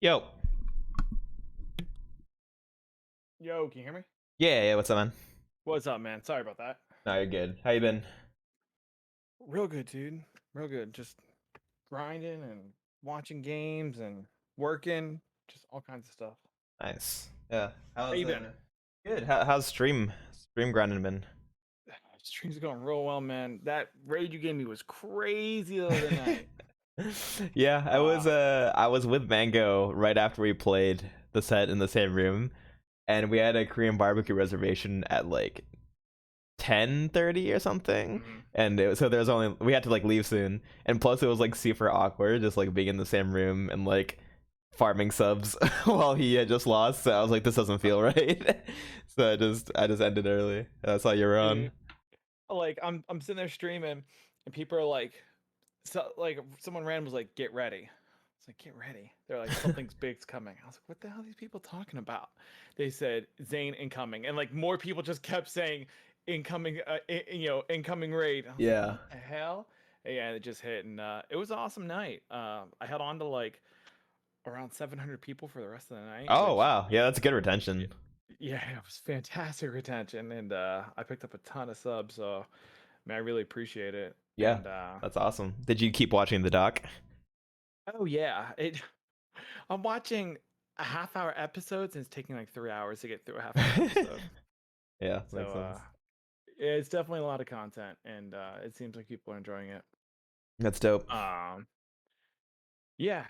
Yo. Yo, can you hear me? Yeah, what's up, man? What's up, man? Sorry about that. No, you're good. How you been? Real good, dude. Real good. Just grinding and watching games and working, just all kinds of stuff. Nice. Yeah. How How's you been? good. How's stream grinding been? Stream's going real well, man. That raid you gave me was crazy the other night. Yeah, Uh, I was with Mango right after we played the set in the same room, and we had a Korean barbecue reservation at like 10:30 or something. mhm. And so there was only we had to like leave soon, and plus it was like super awkward just like being in the same room and like farming subs while he had just lost. So I was like, this doesn't feel right. So I just ended early. That's all you were on. Dude, like I'm sitting there streaming, and people are like, so like someone random was like, "Get ready." It's like, "Get ready." They're like, "Something's big's coming." I was like, "What the hell are these people talking about?" They said, "Zain incoming," and like more people just kept saying, "Incoming," incoming raid. I was like, Yeah. "What the hell?" And yeah, it just hit, and it was an awesome night. I held on to like around 700 people for the rest of the night, Oh which wow. Yeah, that's a good retention. yeah, it was fantastic retention, and I picked up a ton of subs, so man, I really appreciate it. Yeah, And that's awesome. Did you keep watching the doc? oh yeah, it. I'm watching a half-hour episodes, and it's taking like 3 hours to get through a half-hour episode. Yeah, So makes sense. it's definitely a lot of content, and it seems like people are enjoying it. That's dope. Um, yeah,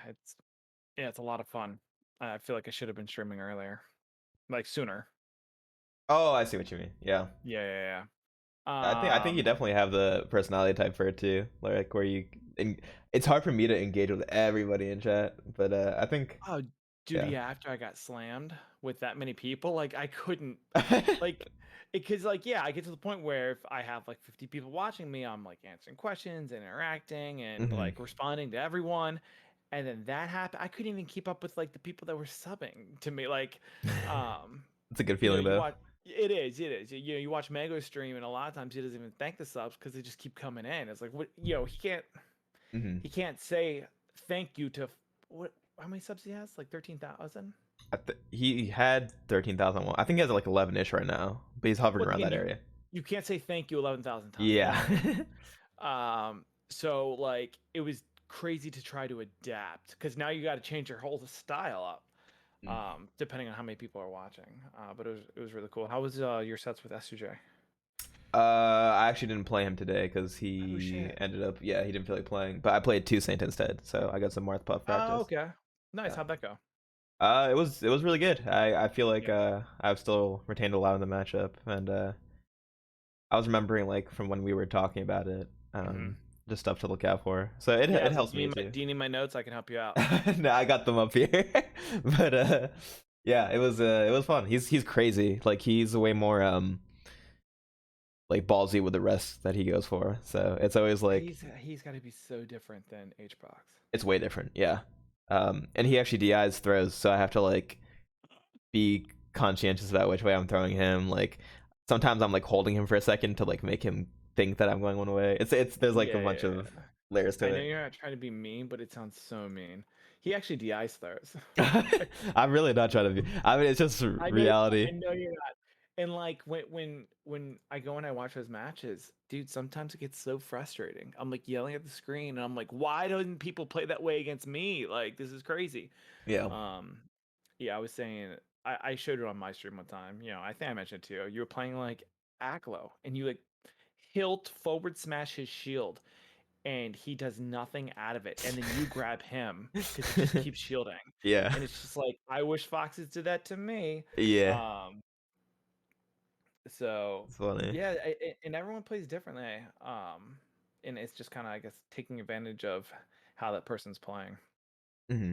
it's a lot of fun. I feel like I should have been streaming earlier, like sooner. Oh, I see what you mean. Yeah. I think you Yeah. definitely have the personality type for it too. Like where and it's hard for me to engage with everybody in chat, but I think Oh, dude, yeah. yeah. After I got slammed with that many people, like I couldn't, like, because like yeah, I get to the point where if I have like 50 people watching me, I'm like answering questions, interacting, and Hmm. like responding to everyone. And then that happened. I couldn't even keep up with like the people that were subbing to me. Like, um, It's a good feeling you though. watch. It is. You watch Mango stream, and a lot of times he doesn't even thank the subs because they just keep coming in. It's like what he can't Hmm. he can't say thank you to what? How many subs he has? Like 13,000. He had 13,000. I think he has like 11ish right now, but he's hovering Well, around again, that you area. you can't say thank you 11,000 times. You Yeah. know what I mean? So like it was crazy to try to adapt because now you got to change your whole style up, Mm. depending on how many people are watching. But it was really cool. How was your sets with SUJ? I actually didn't play him today because Oh he shit. ended up, yeah, he didn't feel like playing. But I played two Saint instead, so I got some Marth Puff Oh, practice. okay. Nice. Yeah. How'd that go? It was really good. I feel like Yeah. I've still retained a lot of the matchup, and I was remembering like from when we were talking about it, Hmm. just stuff to look out for. So it Yeah. I it was like, helps me too. do you need my notes? I can help you out. No, I got them up here, but yeah, it was fun. He's crazy. Like he's way more like ballsy with the rest that he goes for. So it's always like He's got to be so different than HBox. it's way different. Yeah. And he actually DIs throws, so I have to like be conscientious about which way I'm throwing him. Like sometimes I'm like holding him for a second to like make him think that I'm going one way. It's there's like a Yeah, bunch yeah, of yeah. layers to I know it. you're not trying to be mean, but it sounds so mean. He actually de-ice throws. I'm really not trying to be. I mean, it's just I reality. know you're not. And like when I go and I watch those matches, dude, sometimes it gets so frustrating. I'm like yelling at the screen, and I'm like, why don't people play that way against me? Like this is crazy. Yeah. Um, yeah, I was saying I showed it on my stream one time. I think I mentioned it to you. You were playing like Aklo, and you like hilt forward smash his shield and he does nothing out of it, and then you grab him because he just keeps shielding, Yeah. and it's just like I wish foxes did that to me. Yeah. um so It's funny. yeah, and everyone plays differently. And it's just kind of, I guess, taking advantage of how that person's playing. Hmm.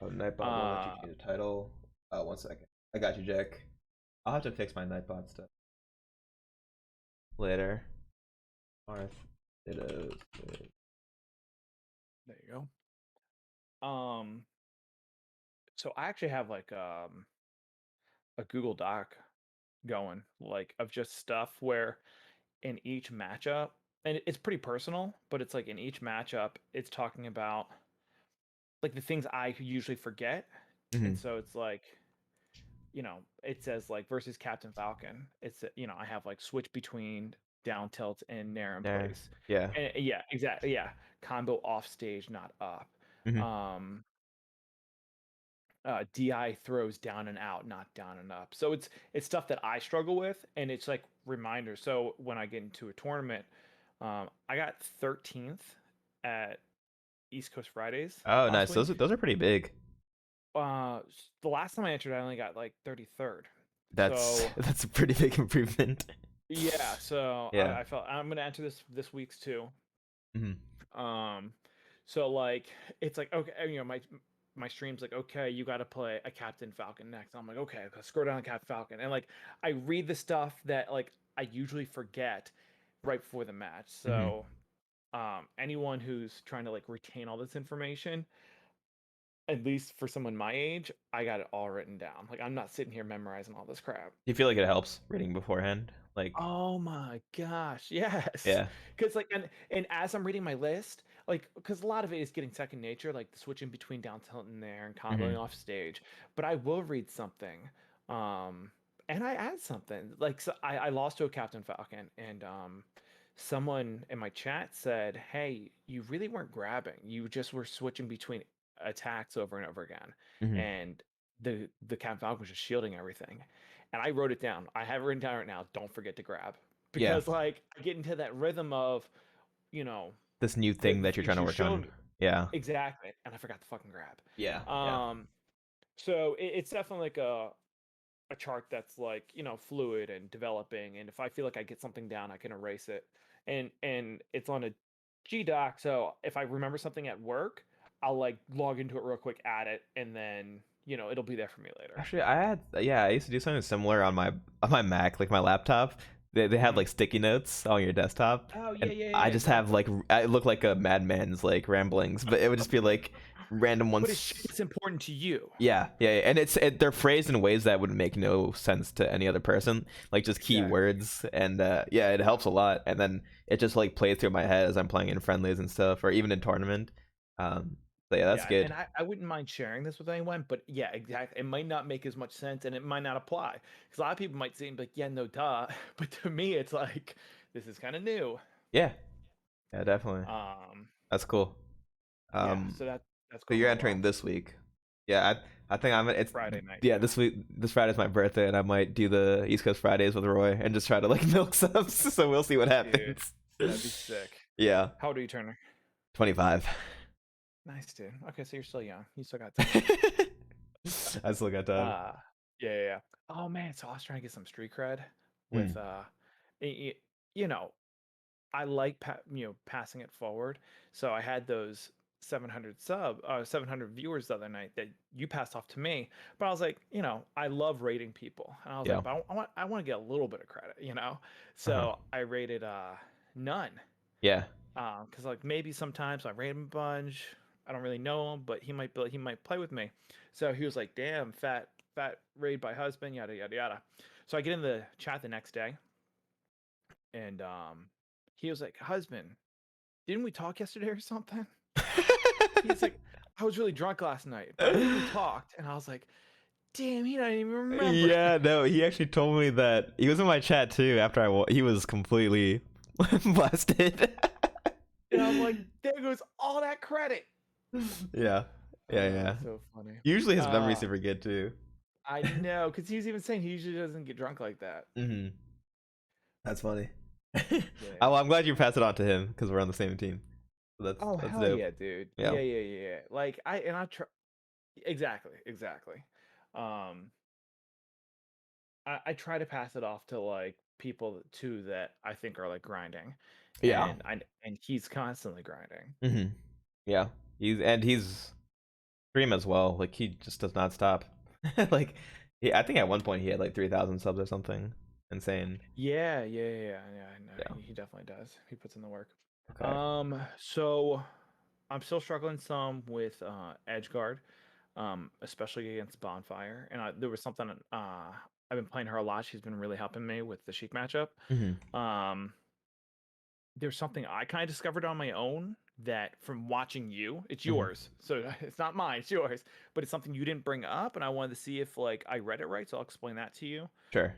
Oh, Nightbot won't let you uh change the title. 1 second. I got you, Jack. I'll have to fix my Nightbot stuff later. Marth. Ditto. there you go. So I actually have like a Google Doc going, like, of just stuff where in each matchup, and it's pretty personal, but it's like in each matchup, it's talking about like the things I usually forget. And Hmm. so it's like, it says like versus Captain Falcon. It's I have like switch between down tilt and nair in There. place. Yeah. And yeah, exactly. Yeah. Combo off stage, not up. Hmm. Um DI throws down and out, not down and up. So it's stuff that I struggle with, and it's like reminders. So when I get into a tournament, I got 13th at East Coast Fridays Oh, last nice. week. Those are pretty big. The last time I entered, I only got like 33rd. That's So that's a pretty big improvement. yeah, so Yeah. I felt I'm gonna enter this week's too. Hmm. Um, so like it's like okay, my stream's like okay, you got to play a Captain Falcon next. I'm like okay, let's scroll down Captain Falcon, and like I read the stuff that like I usually forget right before the match. Hmm. So anyone who's trying to like retain all this information, at least for someone my age, I got it all written down. Like I'm not sitting here memorizing all this crap. Do you feel like it helps reading beforehand? Like, Oh my gosh, yes. yeah. Because like and as I'm reading my list, like because a lot of it is getting second nature, like the switching between down tilt and there and Hmm. comboing off stage. But I will read something, um, and I add something. Like so I lost to a Captain Falcon, and someone in my chat said, "Hey, you really weren't grabbing. You just were switching between attacks over and over again, Hmm. and the Captain Falcon was just shielding everything." And I wrote it down. I have it written down right now. Don't forget to grab Yeah. because like I get into that rhythm of you know This new the thing the that you're things trying to you work showed on. me Yeah. exactly, and I forgot to fucking grab. Yeah. Yeah. So it's definitely like a chart that's like fluid and developing. And if I feel like I get something down, I can erase it. And it's on a G doc, so if I remember something at work, I'll like log into it real quick, add it, and then it'll be there for me later. Actually, I used to do something similar on my Mac, like my laptop. They have Hmm. like sticky notes on your desktop, Oh and yeah, yeah, I yeah, just have exactly. like I look like a madman's like ramblings, but it would just be like random But it's shit ones. that's important to you. Yeah, and they're phrased in ways that would make no sense to any other person, like just Exactly. keywords, and yeah, it helps a lot. And then it just like plays through my head as I'm playing in friendlies and stuff, or even in tournament. So yeah, that's Yeah, and good. I wouldn't mind sharing this with anyone, but yeah, exactly. It might not make as much sense and it might not apply. Because a lot of people might see it and be like, yeah, no, duh. But to me, it's like, this is kind of new. Yeah, yeah, definitely. Um, That's cool. yeah, Um, so that's so going you're really entering well. this week. Yeah, I think I'm. It's Friday night, yeah. yeah. This week, this Friday's my birthday, and I might do the East Coast Fridays with Roy and just try to like milk subs. So we'll see what Dude, happens. that'd be sick. Yeah, How old are you, Turner? 25. Nice, dude. Okay, so you're still young. You still got time. I still got time. Uh, yeah, yeah, yeah. Oh man, so I was trying to get some street cred with Mm. y- y- you know, I like passing it forward. So I had those 700 viewers the other night that you passed off to me. But I was like, I love rating people, and I was Yeah. like, but I want to get a little bit of credit. Uh huh. So I rated none. Yeah. Because like maybe sometimes I rate him a bunch. I don't really know him, but he might play with me. So he was like, damn, fat raid by husband, yada yada yada. So I get in the chat the next day, and he was like, husband, didn't we talk yesterday or something? He's like, I was really drunk last night, but I think we talked. And I was like, damn, he doesn't even remember. Yeah, no, he actually told me that he was in my chat too after he was completely blasted. And I'm like, there goes all that credit. Yeah. Yeah, Oh, yeah. that's so funny. Usually his memory's Uh, super good too. I know, because he was even saying he usually doesn't get drunk like that. Hmm. That's funny. Yeah. Oh, well, I'm glad you passed it on to him because we're on the same team. So Oh, that's hell dope. yeah, dude. Yeah. Yeah, yeah, yeah. Like I try exactly, exactly. Um, I try to pass it off to like people too that I think are like grinding, Yeah. and he's constantly grinding. Hmm. Yeah. He's stream as well. Like he just does not stop. Like I think at one point he had like 3,000 subs or something. Insane. Yeah, yeah, yeah, yeah. Yeah, I know. Yeah. He definitely does. He puts in the work. Okay. So I'm still struggling some with Edgeguard, especially against Bonfire. And there was something I've been playing her a lot. She's been really helping me with the Sheik matchup. Hmm. Um, there's something I kind of discovered on my own that from watching you, it's yours. So it's not mine, it's yours. But it's something you didn't bring up, and I wanted to see if like I read it right. So I'll explain that to you. Sure.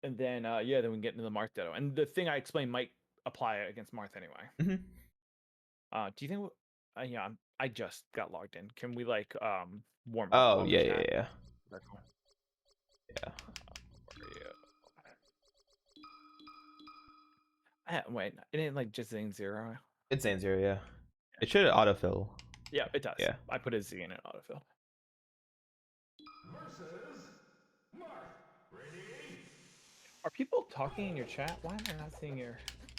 And then yeah, then we can get into the Marth Ditto. And the thing I explained might apply against Marth anyway. Do you think? Yeah, I just got logged in. Can we like warm up? Oh yeah, yeah, yeah. That's cool. Yeah. Wait, it didn't like just Zain 0. It's Zain 0, yeah. It should autofill. Yeah, it does. Yeah. I put a Z in it autofill. Are people talking in your chat? Why am I not seeing your?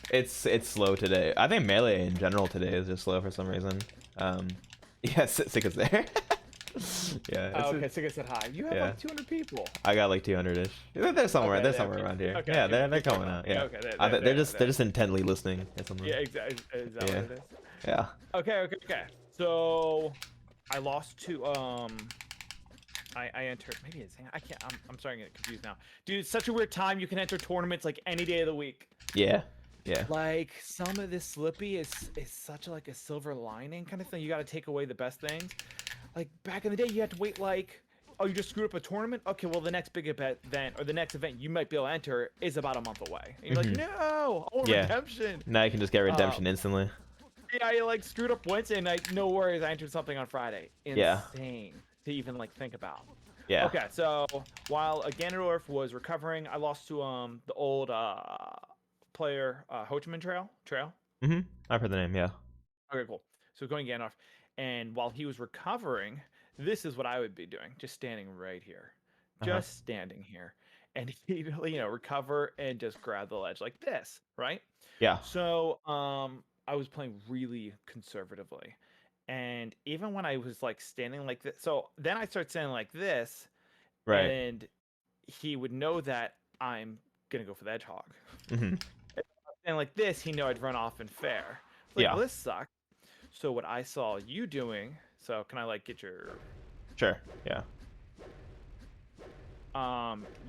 It's slow today. I think Melee in general today is just slow for some reason. Yeah, Sick is there. Yeah. Oh, okay, Siga said hi. You have like 200 people. I got like 200-ish. They're somewhere. Okay, they're somewhere around here. Okay, yeah, they're coming out. Yeah. Okay, they're just intently listening or something. Yeah, exactly. Is that what it is? Yeah. Okay. So I lost to I entered, maybe it's, I can't, I'm starting to get confused now. Dude, it's such a weird time. You can enter tournaments like any day of the week. Yeah. Like some of this Slippy is such like a silver lining kind of thing. You got to take away the best things. Like back in the day, you had to wait like, oh, you just screwed up a tournament? Okay, well the next big event or the next event you might be able to enter is about a month away. And you're like, no, I want redemption. Now you can just get redemption instantly. Yeah, I like screwed up Wednesday night. No worries, I entered something on Friday. Insane to even like think about. Yeah. Okay, so while Ganondorf was recovering, I lost to the old player Hochman Trail. I've heard the name. Yeah. Okay, cool. So going Ganondorf, and while he was recovering, this is what I would be doing, just standing right here, just standing here, and he'd recover and just grab the ledge like this, right? Yeah. So I was playing really conservatively. And even when I was like standing like this, so then I start standing like this, right? And he would know that I'm gonna go for the hedgehog. And like this, he knew I'd run off and fair. Like, well, this sucks. So what I saw you doing, so can I like get your? Sure. Yeah.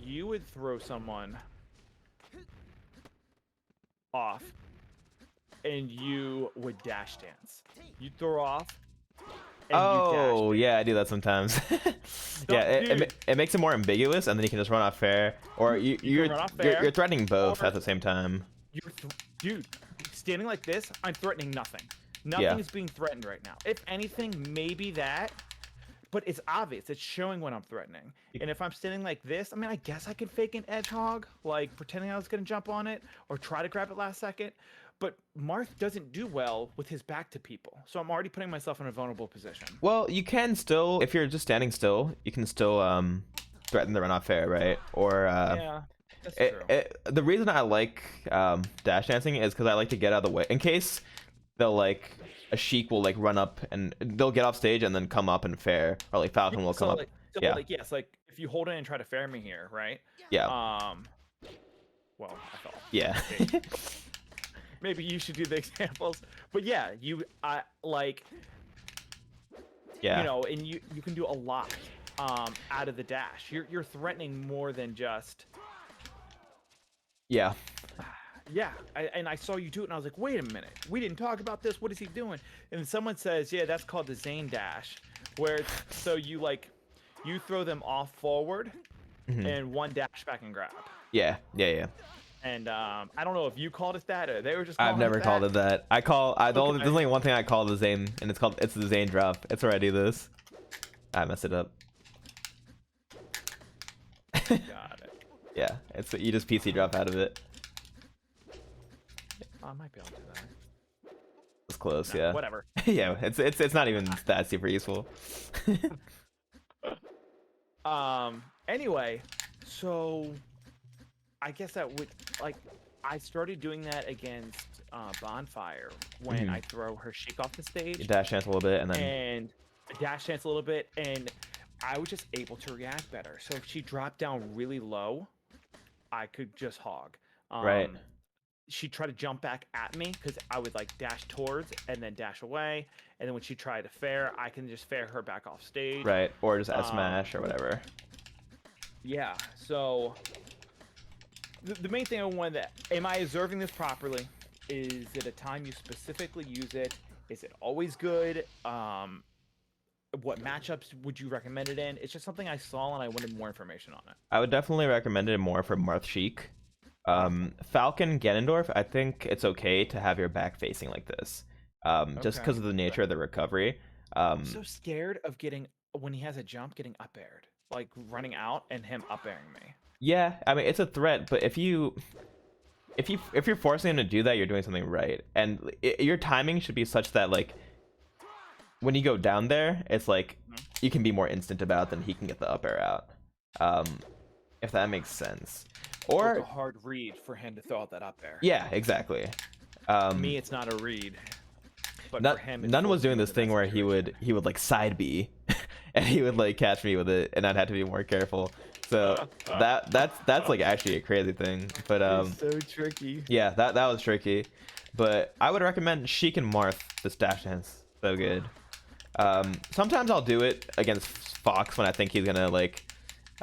You would throw someone off, and you would dash dance. You'd throw off. Oh yeah, I do that sometimes. It makes it more ambiguous, and then you can just run off fair, or you're threatening both at the same time. Dude, standing like this, I'm threatening nothing. Nothing is being threatened right now. If anything, maybe that, but it's obvious. It's showing when I'm threatening. And if I'm standing like this, I mean, I guess I could fake an hedgehog, like pretending I was gonna jump on it or try to grab it last second. But Marth doesn't do well with his back to people, so I'm already putting myself in a vulnerable position. Well, you can still, if you're just standing still, you can still threaten the run off fair, right? Or yeah, that's true. The reason I like dash dancing is because I like to get out of the way in case they'll like a sheik will like run up and they'll get off stage and then come up and fair, or like Falcon will come up. Like yes, like if you hold it and try to fair me here, right? Yeah. Well, I thought. Yeah. Maybe you should do the examples, but yeah, like, and you can do a lot out of the dash. You're threatening more than just. Yeah. Yeah, and I saw you do it, and I was like, wait a minute, we didn't talk about this. What is he doing? And someone says, yeah, that's called the Zain dash, where so you throw them off forward, and one dash back and grab. Yeah. And I don't know if you called it that or they were just. I've never called it that. There's only one thing I call the Zain, and it's the Zain drop. It's where I do this. I messed it up. Got it. Yeah, you just PC drop out of it. I might be able to do that. It's close, yeah. Whatever. Yeah, it's not even that super useful. Anyway, so I guess that would I started doing that against Bonfire when I throw her sheik off the stage. You dash dance a little bit and dash dance a little bit, and I was just able to react better. So if she dropped down really low, I could just hog. Right. She'd try to jump back at me because I would like dash towards and then dash away, and then when she tried to fair, I can just fair her back off stage. Right, or just S smash or whatever. Yeah. So the main thing I wanted am I observing this properly? Is it a time you specifically use it? Is it always good? What matchups would you recommend it in? It's just something I saw and I wanted more information on it. I would definitely recommend it more for Marth Sheik. Falcon Ganondorf, I think it's okay to have your back facing like this, just because of the nature of the recovery. I'm so scared of getting, when he has a jump, getting up aired, like running out and him up airing me. Yeah, I mean it's a threat, but if you're forcing him to do that, you're doing something right, and your timing should be such that like when you go down there, it's like you can be more instant about it than he can get the up air out. If that makes sense. Or a hard read for him to throw out that up air. Yeah, exactly. Me, it's not a read. But for him, None was doing this thing where he would like side B, and he would like catch me with it, and I'd have to be more careful. So that's like actually a crazy thing. But it's so tricky. Yeah, that was tricky. But I would recommend Sheik and Marth. This dash dance, so good. Sometimes I'll do it against Fox when I think he's gonna like.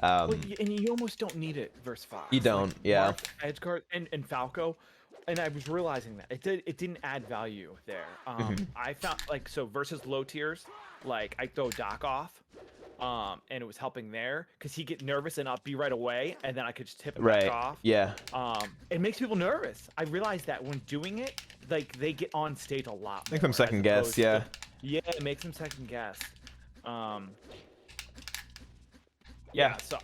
And you almost don't need it versus Fox. You don't, like, yeah. Edgeguard and Falco, and I was realizing that it didn't add value there. I found like so versus low tiers, like I throw Doc off, and it was helping there because he get nervous and I'll be right away, and then I could just tip him back off. Yeah. It makes people nervous. I realized that when doing it, like they get on stage a lot. Make them second guess, yeah. Yeah, it makes them second guess. Yeah, so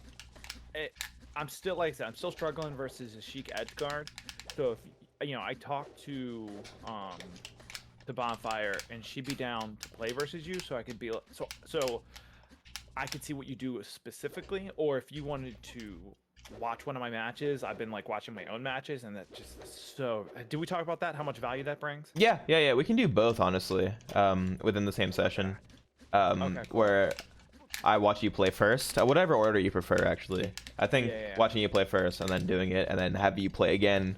I'm still, like I said, I'm still struggling versus a Sheik Edgeguard. So if I talked to the Bonfire and she'd be down to play versus you, so I could be so I could see what you do specifically, or if you wanted to watch one of my matches, I've been like watching my own matches, and that just so. Did we talk about that? How much value that brings? Yeah. We can do both, honestly, within the same session, cool. where I watch you play first, whatever order you prefer. Actually, I think watching you play first and then doing it and then have you play again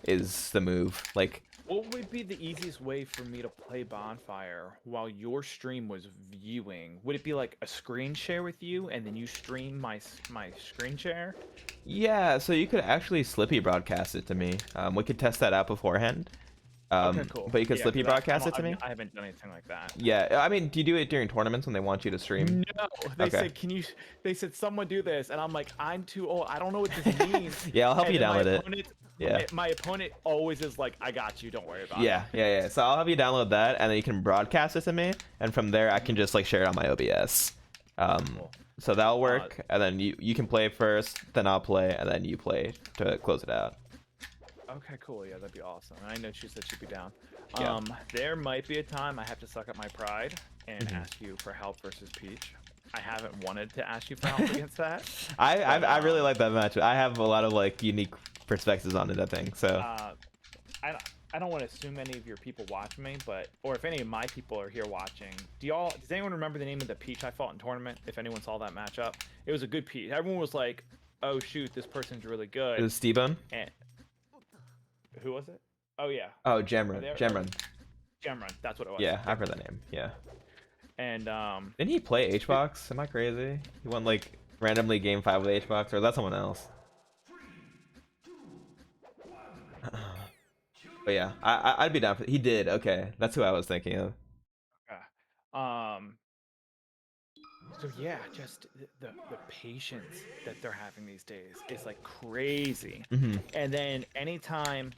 is the move. Like, what would be the easiest way for me to play Bonfire while your stream was viewing? Would it be like a screen share with you and then you stream my screen share? Yeah, so you could actually Slippy broadcast it to me. We could test that out beforehand. Okay, cool. But you could Slippy broadcast it to me? I haven't done anything like that. Yeah, I mean, do you do it during tournaments when they want you to stream? No, they said, they said, someone do this, and I'm like, I'm too old. I don't know what this means. Yeah, I'll help you download it. Yeah. My opponent always is like, I got you, don't worry about it. Yeah. So I'll have you download that, and then you can broadcast it to me, and from there I can just like share it on my OBS. Cool. So that'll work, and then you can play first, then I'll play, and then you play to close it out. Okay, cool. Yeah, that'd be awesome. I know she said she'd be down. Yeah. There might be a time I have to suck up my pride and ask you for help versus Peach. I haven't wanted to ask you for help against that. I really like that match. I have a lot of like unique perspectives on it, I think. So I don't want to assume any of your people watch me, or if any of my people are here watching, does anyone remember the name of the Peach I fought in tournament? If anyone saw that matchup, it was a good Peach. Everyone was like, "Oh shoot, this person's really good." It was Steven. And who was it? Oh yeah. Oh, Gemrun. Gemrun. That's what it was. Yeah, I've heard that name. Yeah. And didn't he play HBox? Am I crazy? He won like randomly game 5 with HBox, or is that someone else? But yeah, I'd be down for. He did. Okay, that's who I was thinking of. So yeah, just the patience that they're having these days is like crazy. And then anytime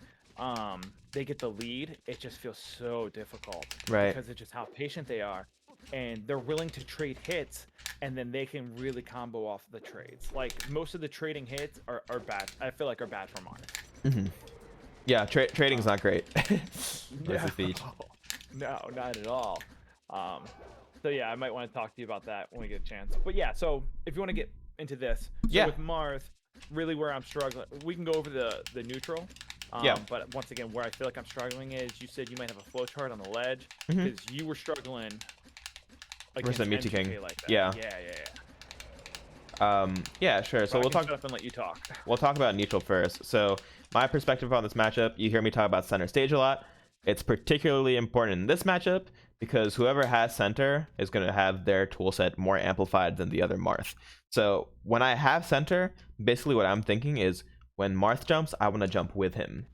they get the lead, it just feels so difficult, right? Because of just how patient they are, and they're willing to trade hits, and then they can really combo off the trades. Like most of the trading hits are bad. I feel like are bad for Marth. Yeah, trading's not great. No, not at all. So yeah, I might want to talk to you about that when we get a chance. But yeah, so if you want to get into this, so with Marth, really where I'm struggling, we can go over the neutral. But once again, where I feel like I'm struggling is, you said you might have a flowchart on the ledge, because you were struggling against the Mewtwo King. Like that. Yeah, sure. So we'll talk. Shut up and let you talk. We'll talk about neutral first. So my perspective on this matchup, you hear me talk about center stage a lot. It's particularly important in this matchup because whoever has center is going to have their toolset more amplified than the other Marth. So when I have center, basically what I'm thinking is when Marth jumps, I want to jump with him.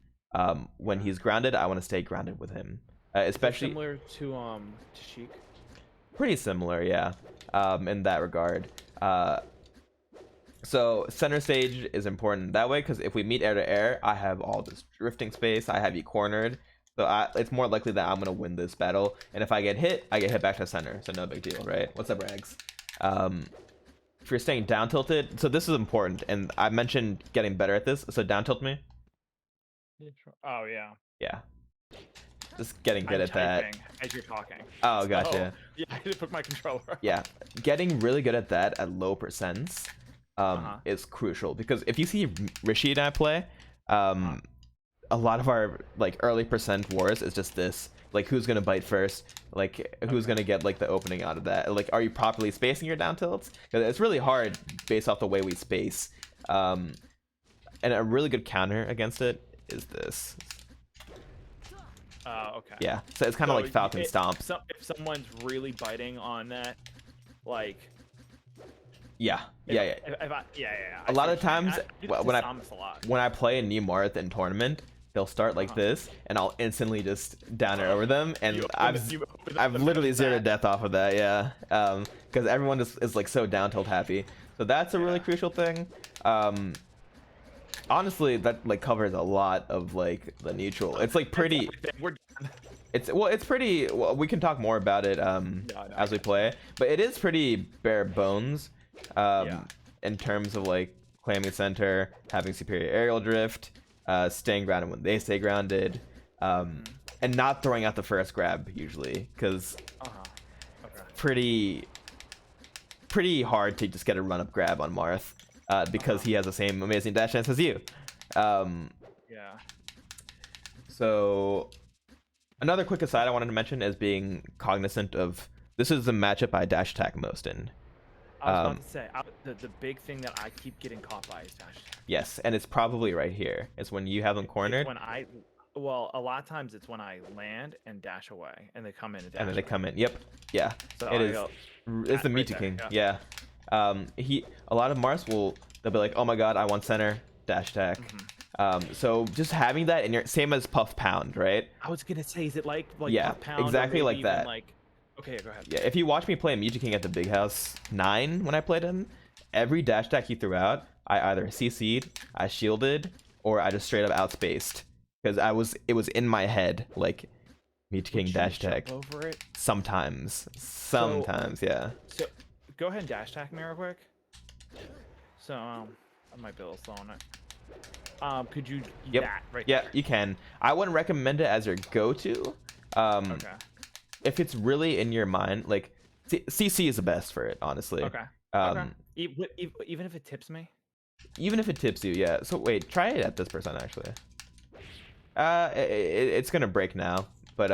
When he's grounded, I want to stay grounded with him. Especially similar to Sheik. Pretty similar, yeah. In that regard. So center stage is important that way because if we meet air to air, I have all this drifting space. I have you cornered, so it's more likely that I'm gonna win this battle. And if I get hit back to center, so no big deal, right? What's up, Rags? If you're staying down tilted, so this is important, and I mentioned getting better at this. So down tilt me. Yeah, sure. Oh yeah. Yeah. Just getting good at that. As you're talking. Oh, gotcha. Yeah, I had to put my controller. Yeah, getting really good at that at low percents is crucial because if you see Rishi and I play, a lot of our like early percent wars is just this, like who's gonna bite first, like who's gonna get like the opening out of that, like are you properly spacing your down tilts, because it's really hard based off the way we space. And a really good counter against it is this. Okay. Yeah, so it's kind of like Falcon Stomp. If someone's really biting on that, like. Yeah. Yeah. A lot of times when I play a new Marth in tournament, they'll start like this, and I'll instantly just down air over them, and I've literally zeroed death off of that. Yeah, because everyone is like so down tilt happy. So that's a really crucial thing. Honestly, that like covers a lot of like the neutral. It's like pretty. It's pretty. Well, we can talk more about it as we play, but it is pretty bare bones in terms of like claiming center, having superior aerial drift, staying grounded when they stay grounded, and not throwing out the first grab usually, because pretty hard to just get a run up grab on Marth. Because he has the same amazing dash dance as you. So another quick aside I wanted to mention is being cognizant of this is the matchup I dash attack most in. I was about to say the big thing that I keep getting caught by is dash attack. Yes, and it's probably right here. It's when you have them cornered. Well, a lot of times it's when I land and dash away, and they come in and dash. And then they come in. Yep. Yeah. So it is. It's the Mewtwo King. Yeah. A lot of Mars they'll be like, oh my god, I want center, dash attack. So just having that in your same as puff pound, right? I was gonna say, is it like yeah, puff pound, exactly like that. Okay, go ahead. Yeah, if you watch me play Mewtwo King at the Big House 9 when I played him, every dash attack he threw out, I either CC'd, I shielded, or I just straight up outspaced, because it was in my head like Mewtwo King dash attack. Over it? Sometimes, yeah. So go ahead and dash attack me real quick. So I might be a little slow on it. Could you that right Yeah, there? you can. I wouldn't recommend it as your go-to. Okay. If it's really in your mind, like CC is the best for it, honestly. Okay. Even if it tips me? Even if it tips you, yeah. So wait, try it at this percent actually. It's gonna break now, but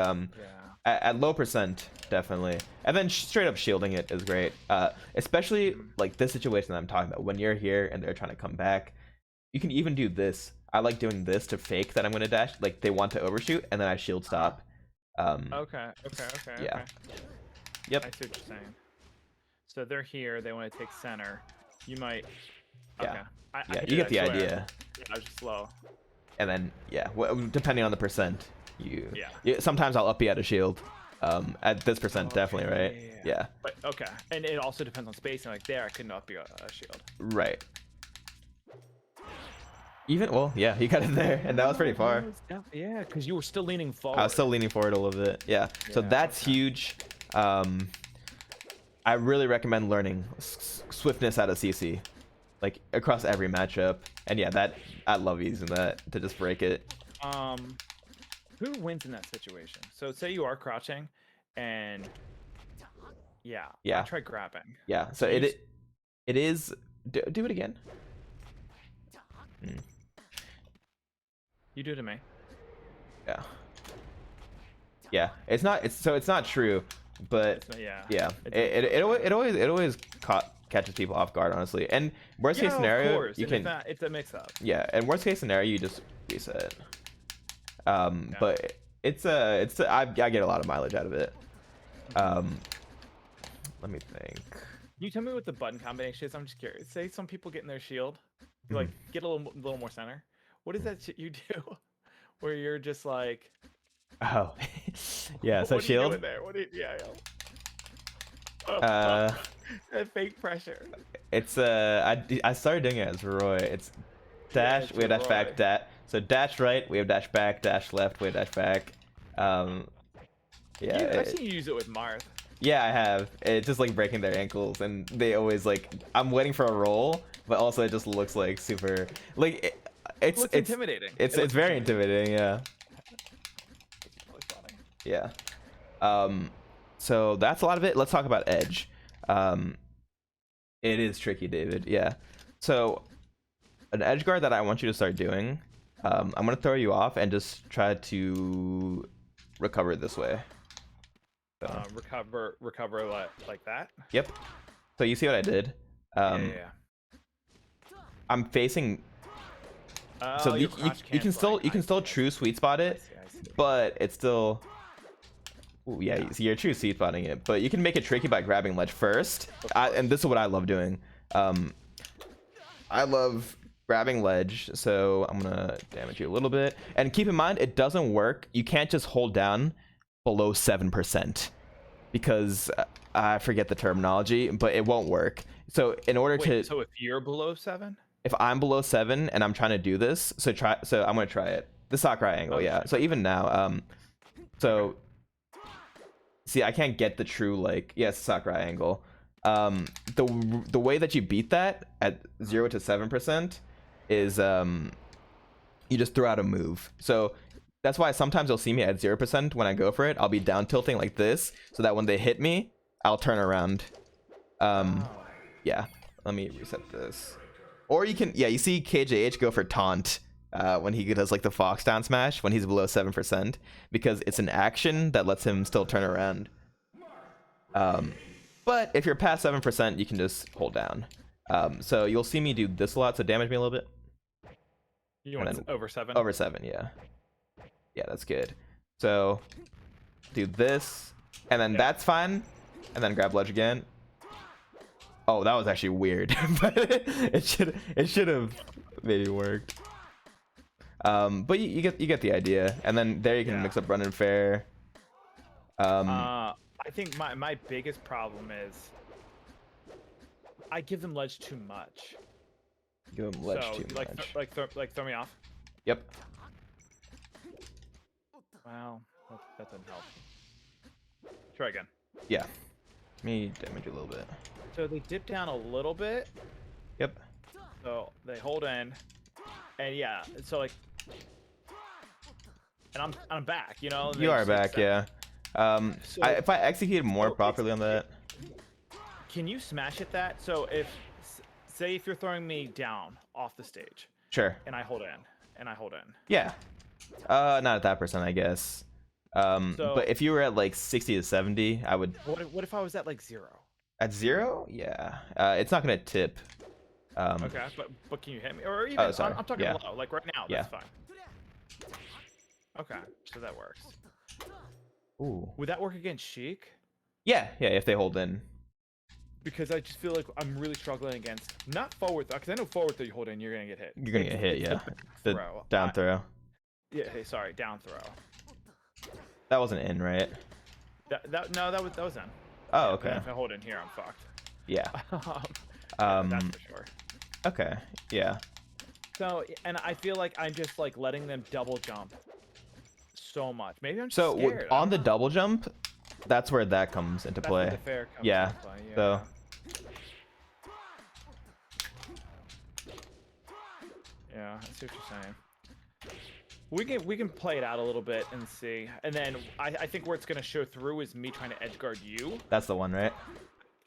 at low percent definitely, and then straight up shielding it is great, especially like this situation that I'm talking about, when you're here and they're trying to come back. You can even do this. I like doing this to fake that I'm gonna dash, like they want to overshoot, and then I shield stop. Okay. Yeah. Okay. Yep. I see what you're saying. So they're here, they want to take center. You might. Okay. Yeah, you get the idea. Yeah, I was just slow. And then depending on the percent, sometimes I'll up you at a shield. At this percent, definitely, right? Yeah. But okay, and it also depends on spacing. Like there, I couldn't up you a shield. Right. He got it there, and that was pretty far. Yeah, because you were still leaning forward. I was still leaning forward a little bit. Yeah. So that's huge. I really recommend learning swiftness out of CC, like across every matchup. And I love using that to just break it. Who wins in that situation? So say you are crouching, and I try grabbing. Yeah. So it is. Do it again. You do it to me. Yeah. Yeah. It's not true, but it always catches people off guard, honestly. And worst case scenario, you can. It's a mix up. Yeah, and worst case scenario, you just reset. But I get a lot of mileage out of it. Let me think. Can you tell me what the button combination is? I'm just curious. Say some people get in their shield, like get a little more center. What is that shit you do where you're just like, Oh, yeah. So what are you shield. doing there? What are you, yeah. That fake pressure. It's I started doing it as Roy. It's dash. it's We have dash Roy. back. So dash right. We have dash back. Dash left. We have dash back. Yeah. I've seen you use it with Marth. Yeah, I have. It's just like breaking their ankles, and they always like. I'm waiting for a roll, but also it just looks like super. Like It looks intimidating. It's very intimidating. Yeah. It's really funny. Yeah. So that's a lot of it. Let's talk about edge. It is tricky, David. Yeah. So an edge guard that I want you to start doing. I'm gonna throw you off and just try to recover this way. So. Recover like that. Yep. So you see what I did? Yeah. I'm facing. So you can still true sweet spot it, I see. but it's still. Ooh, yeah, you're true sweet spotting it, but you can make it tricky by grabbing ledge first. And this is what I love doing. I love grabbing ledge, so I'm gonna damage you a little bit. And keep in mind, it doesn't work. You can't just hold down below 7%, because I forget the terminology, but it won't work. So in order to. So if you're below 7. If I'm below 7 and I'm trying to do this, so I'm gonna try it. The Sakurai angle, yeah. So even now, so see, I can't get the true like Sakurai angle. The way that you beat that at 0 to 7% is you just throw out a move. So that's why sometimes you'll see me at 0% when I go for it. I'll be down tilting like this, so that when they hit me, I'll turn around. Yeah. Let me reset this. Or you can, you see KJH go for taunt when he does like the fox down smash when he's below 7%, because it's an action that lets him still turn around. But if you're past 7%, you can just hold down. So you'll see me do this a lot, so damage me a little bit. You want over 7? Over 7, yeah. Yeah, that's good. So do this, and then that's fine, and then grab ledge again. Oh, that was actually weird, but it should have maybe worked. But you get the idea, and then there you can mix up run and fair. I think my biggest problem is I give them ledge too much. Give them ledge too much. Throw me off. Yep. Wow, that didn't help. Try again. Yeah. Let me damage you a little bit. So they dip down a little bit. Yep. So they hold in, and so like, and I'm back. You know. You are back, yeah. So, if I executed more properly on that. Can you smash at that? So say if you're throwing me down off the stage. Sure. And I hold in. Yeah. Not at that percent, I guess. But if you were at like 60 to 70, I would. What if I was at like 0? At 0? Yeah. It's not gonna tip. Okay, but can you hit me? Or even I'm talking low, like right now. That's fine. Okay, so that works. Ooh. Would that work against Sheik? Yeah, if they hold in. Because I just feel like I'm really struggling against not forward throw, because I know forward throw you hold in, you're gonna get hit. You're gonna get hit, yeah. The down throw. Yeah, hey, sorry, down throw. That wasn't in, right? That was in. Oh, okay. If I hold in here, I'm fucked. Yeah. That's for sure. Okay. Yeah. So, and I feel like I'm just like letting them double jump so much. Maybe I'm just so scared. On the double jump, that's where that comes into play. That's where the fair comes yeah. into play. Yeah. So. Yeah, I see what you're saying. We can play it out a little bit and see, and then I think where it's gonna show through is me trying to edge guard you. That's the one, right?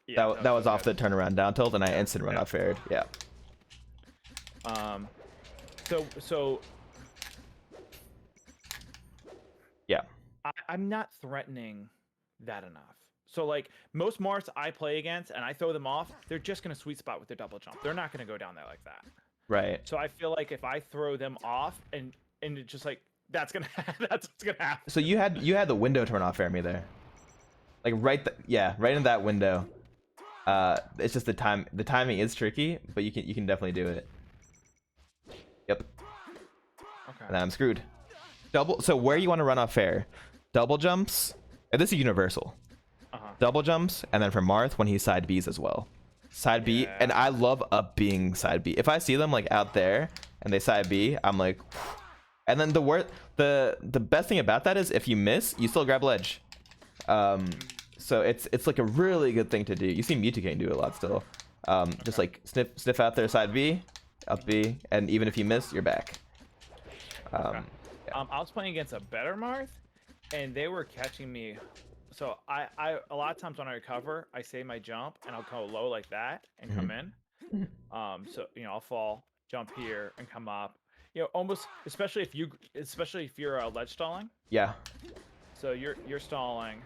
Yeah, that was off the turnaround down tilt, and I instant run out fared. Yeah. So. Yeah. I'm not threatening that enough. So like most Marths I play against, and I throw them off, they're just gonna sweet spot with their double jump. They're not gonna go down there like that. Right. So I feel like if I throw them off and it just like that's what's gonna happen. So you had the window turn off air me there, like right in that window. It's just the timing is tricky, but you can definitely do it. Yep. Okay. And then I'm screwed. double. So where you want to run off fair, double jumps. And this is universal. Double jumps, and then for Marth when he side Bs as well. Side B, and I love up being side B. If I see them like out there and they side B, I'm like, and then the best thing about that is if you miss, you still grab ledge. So it's like a really good thing to do. You see Mewtwo do it a lot still. Just like sniff out their side B, up B, and even if you miss, you're back. I was playing against a better Marth, and they were catching me. So I a lot of times when I recover, I say my jump and I'll go low like that and come in. So I'll fall, jump here, and come up. Almost especially if you're ledge stalling. Yeah. So you're stalling.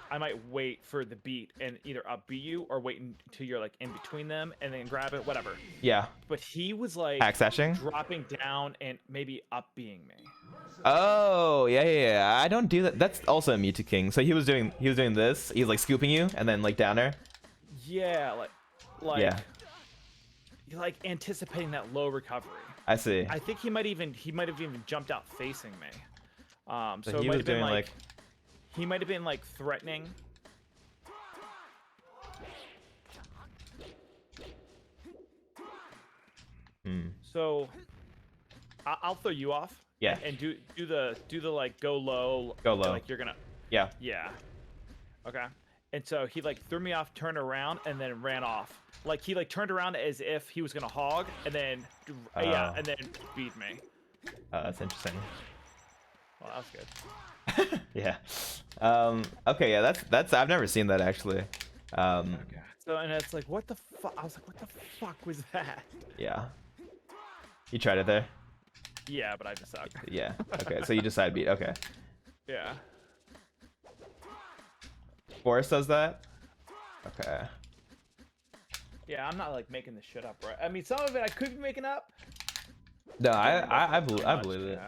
I might wait for the beat and either up B you or wait until you're like in between them and then grab it, whatever. Yeah. But he was like Accessing, dropping down and maybe up being me. Oh yeah. I don't do that. That's also a Mewtwo King. So he was doing this. He's like scooping you and then like downer. Yeah, like you're like anticipating that low recovery. I see. I think he might have even jumped out facing me. So he it might was have been doing like he might have been like threatening. So I'll throw you off. Yeah. And do the like go low. Go low. Like you're gonna. Yeah. Yeah. Okay. And so he like threw me off, turned around, and then ran off. Like he like turned around as if he was gonna hog, and then and then beat me. That's interesting. Well, that was good. Yeah. Okay. Yeah. That's I've never seen that actually. Okay. So and it's like, what the fuck? I was like, what the fuck was that? Yeah. You tried it there. Yeah, but I just suck. Yeah. Okay. So you just side beat. Okay. Yeah. Forrest does that. Okay. Yeah, I'm not like making this shit up, right? I mean, some of it I could be making up. No, I believe it.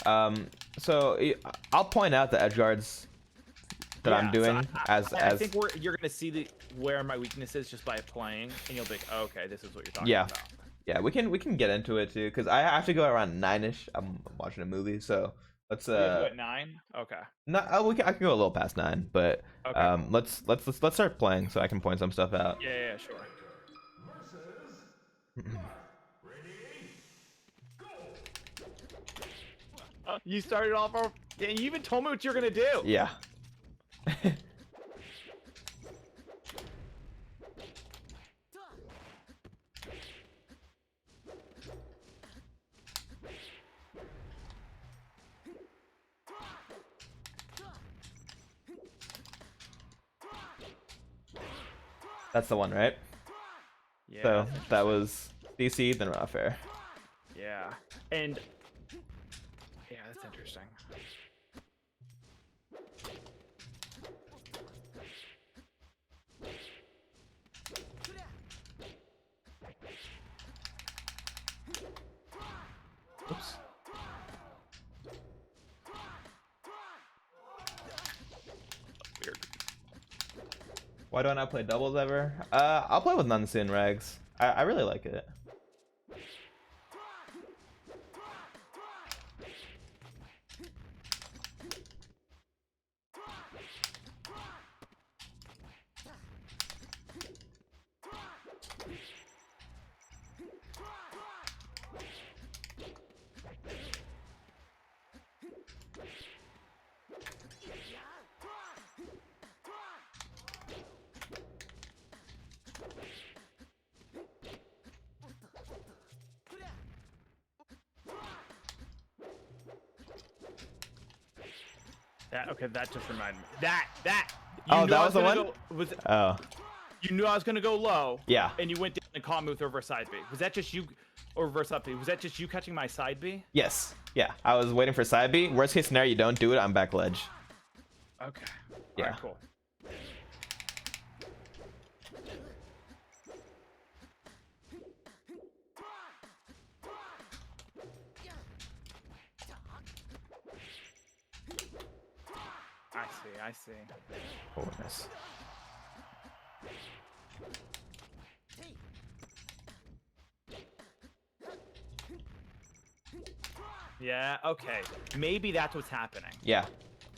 Yeah. So I'll point out the edge guards that I'm doing I think you're gonna see where my weakness is just by playing, and you'll be like, oh, okay, this is what you're talking about. Yeah, we can get into it too, because I have to go around 9ish. I'm watching a movie, so let's You have to go at 9. Okay. No, I can go a little past 9, but okay. Let's start playing so I can point some stuff out. Yeah, sure. You started off. Yeah, you even told me what you're gonna do. Yeah. That's the one, right? Yeah. So that was DC, then raw fair. Yeah, and yeah, that's interesting. Oops. Weird. Why don't I play doubles ever? I'll play with none soon, Rags. I really like it. That just reminded me. That. Oh, that was the one? Oh. You knew I was gonna go low. Yeah. And you went down and caught me with reverse side B. Was that just you, or reverse up B? Was that just you catching my side B? Yes. Yeah. I was waiting for side B. Worst case scenario, you don't do it. I'm back ledge. Okay. Yeah. Alright, cool. I see. Oh, nice. Yeah, okay. Maybe that's what's happening. Yeah.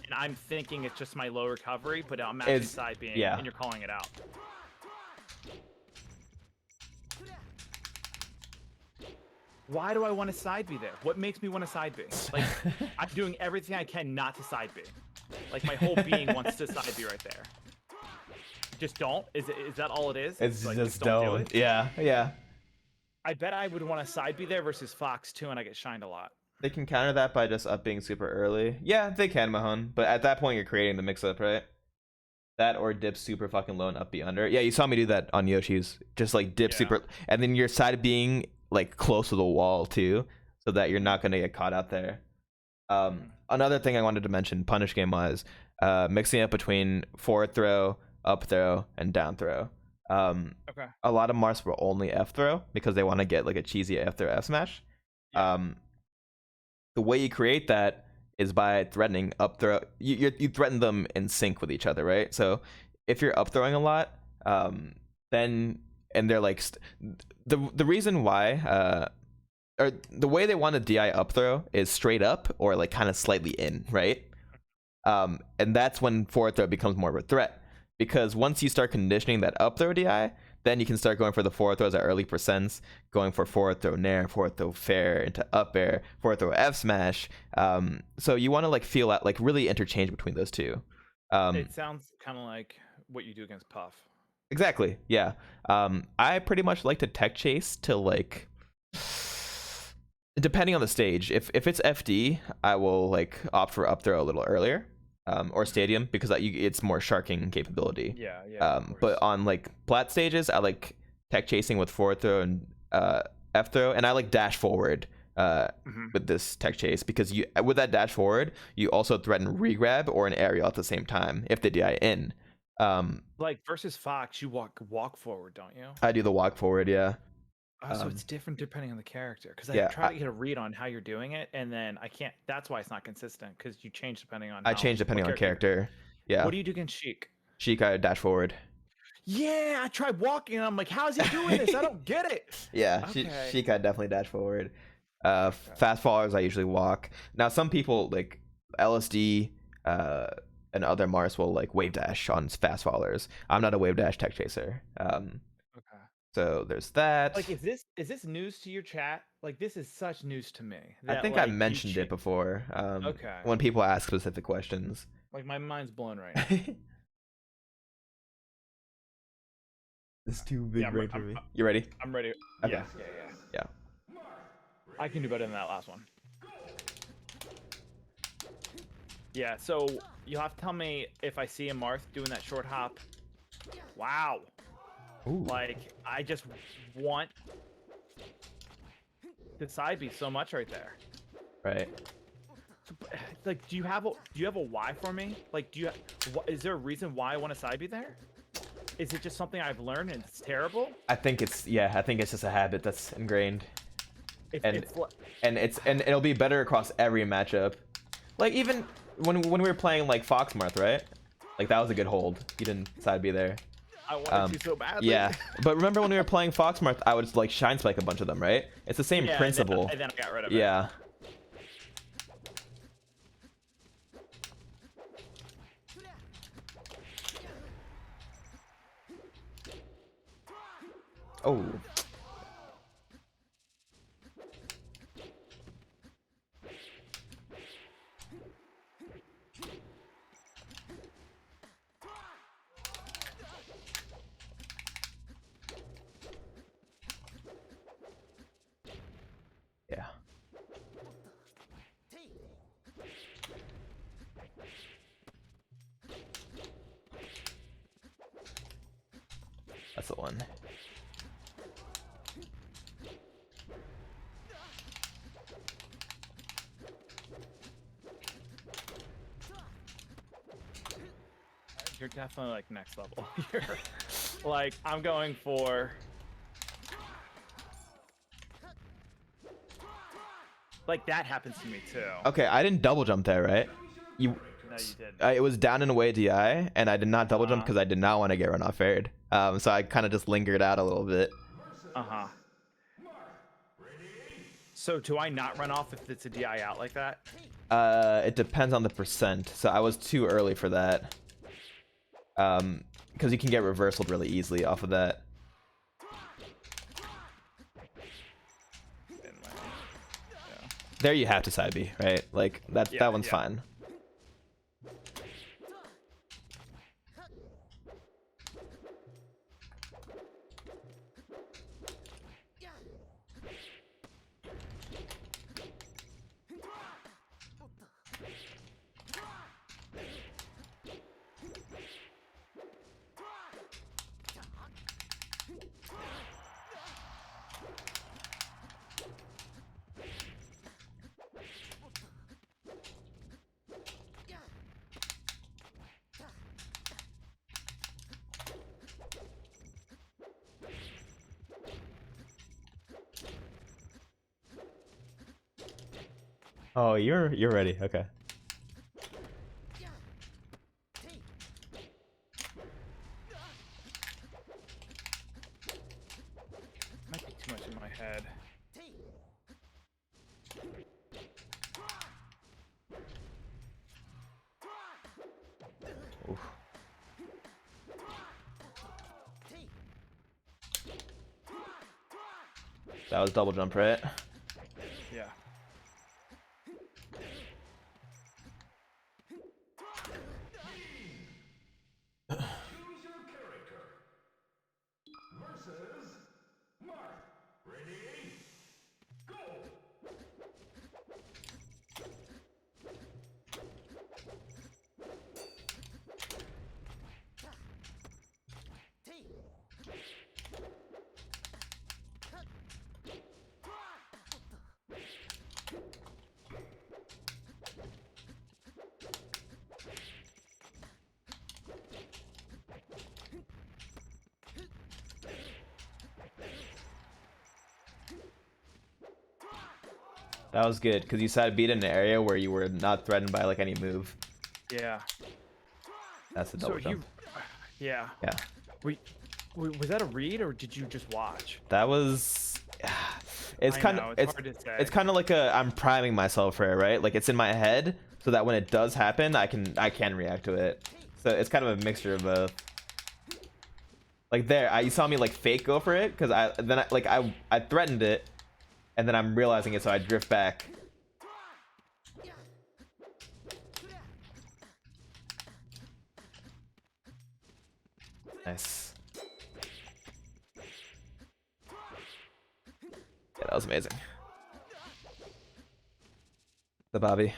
And I'm thinking it's just my low recovery, but I'm actually It's- side being, yeah. and you're calling it out. Why do I want to side B there? What makes me want to side B? Like, I'm doing everything I can not to side B. Like, my whole being wants to side B right there. Just don't? Is that all it is? It's like, just don't do don't. it? Yeah, yeah. I bet I would want to side B there versus Fox too, and I get shined a lot. They can counter that by just up being super early. Yeah, they can, Mahon. But at that point, you're creating the mix-up, right? That or dip super fucking low and up B under. Yeah, you saw me do that on Yoshi's. Just like dip Yeah. super, and then your side being like close to the wall too, so that you're not gonna get caught out there. Another thing I wanted to mention, punish game wise, mixing up between forward throw, up throw, and down throw. Okay. A lot of Marths will only F throw because they want to get like a cheesy F throw F smash. The way you create that is by threatening up throw. You threaten them in sync with each other, right? So if you're up throwing a lot, then and they're like the reason why or the way they want to DI up throw is straight up or like kind of slightly in, right? And that's when forward throw becomes more of a threat, because once you start conditioning that up throw DI, then you can start going for the forward throws at early percents, going for forward throw nair, forward throw fair into up air, forward throw F smash. So you want to like feel out, like really interchange between those two. It sounds kind of like what you do against Puff. Exactly. Yeah. I pretty much like to tech chase to like, depending on the stage. If it's FD, I will like opt for up throw a little earlier. Or stadium, because it's more sharking capability. Yeah, yeah. But on like plat stages, I like tech chasing with forward throw and F throw, and I like dash forward with this tech chase, because you with that dash forward, you also threaten regrab or an aerial at the same time if they DI in. Like versus Fox, you walk forward, don't you? I do the walk forward, yeah. So it's different depending on the character, because I yeah, try to get a read on how you're doing it, and then I can't. That's why it's not consistent, because you change depending on. I change depending on character. Yeah. What do you do against Sheik? Sheik, I dash forward. Yeah, I tried walking, and I'm like, how is he doing this? I don't get it. Yeah, Okay. Sheik, I definitely dash forward. Fast followers, I usually walk. Now, some people like LSD and other Mars will like wave dash on fast followers. I'm not a wave dash tech chaser. Okay. So there's that. Like, is this news to your chat? Like, this is such news to me. I think I mentioned it before. Okay. When people ask specific questions. Like, my mind's blown right now. It's too big Yeah, brain for me. You ready? I'm ready. Okay. Yeah. I can do better than that last one. Yeah, so you'll have to tell me if I see a Marth doing that short hop. Wow. Ooh. Like, I just want the side B so much right there. Right. Like, do you have a why for me? Like, is there a reason why I want a side B there? Is it just something I've learned and it's terrible? I think it's just a habit that's ingrained. And it'll be better across every matchup. Like even when we were playing like Fox Marth, right? Like that was a good hold. You didn't side B there. I wanted to so badly. Yeah, but remember when we were playing Fox Marth, I would like shine spike a bunch of them, right? It's the same principle. And then I got rid of it. Yeah. Oh. Yeah. That's the one. You're definitely like next level. You're like, I'm going for like that happens to me too. Okay, I didn't double jump there, right? You. No, you did. It was down and away DI, and I did not double jump because I did not want to get run off aired. So I kind of just lingered out a little bit. So do I not run off if it's a DI out like that? It depends on the percent. So I was too early for that. Because you can get reversaled really easily off of that. There you have to side B, right? Like that one's fine. Oh, you're ready. Okay. Might be too much in my head. Oof. That was double jump, right? Yeah. Choose your character. Versus Marth. Ready? Go! That was good because you side beat in an area where you were not threatened by like any move. Yeah. That's the double jump. Yeah. Yeah. Was that a read or did you just watch? That was. It's kind of hard to say. it's kind of like I'm priming myself for it, right? Like it's in my head so that when it does happen, I can react to it. So it's kind of a mixture of both. Like there, you saw me like fake go for it because I threatened it, and then I'm realizing it, so I drift back. Nice. Yeah, that was amazing. The Bobby.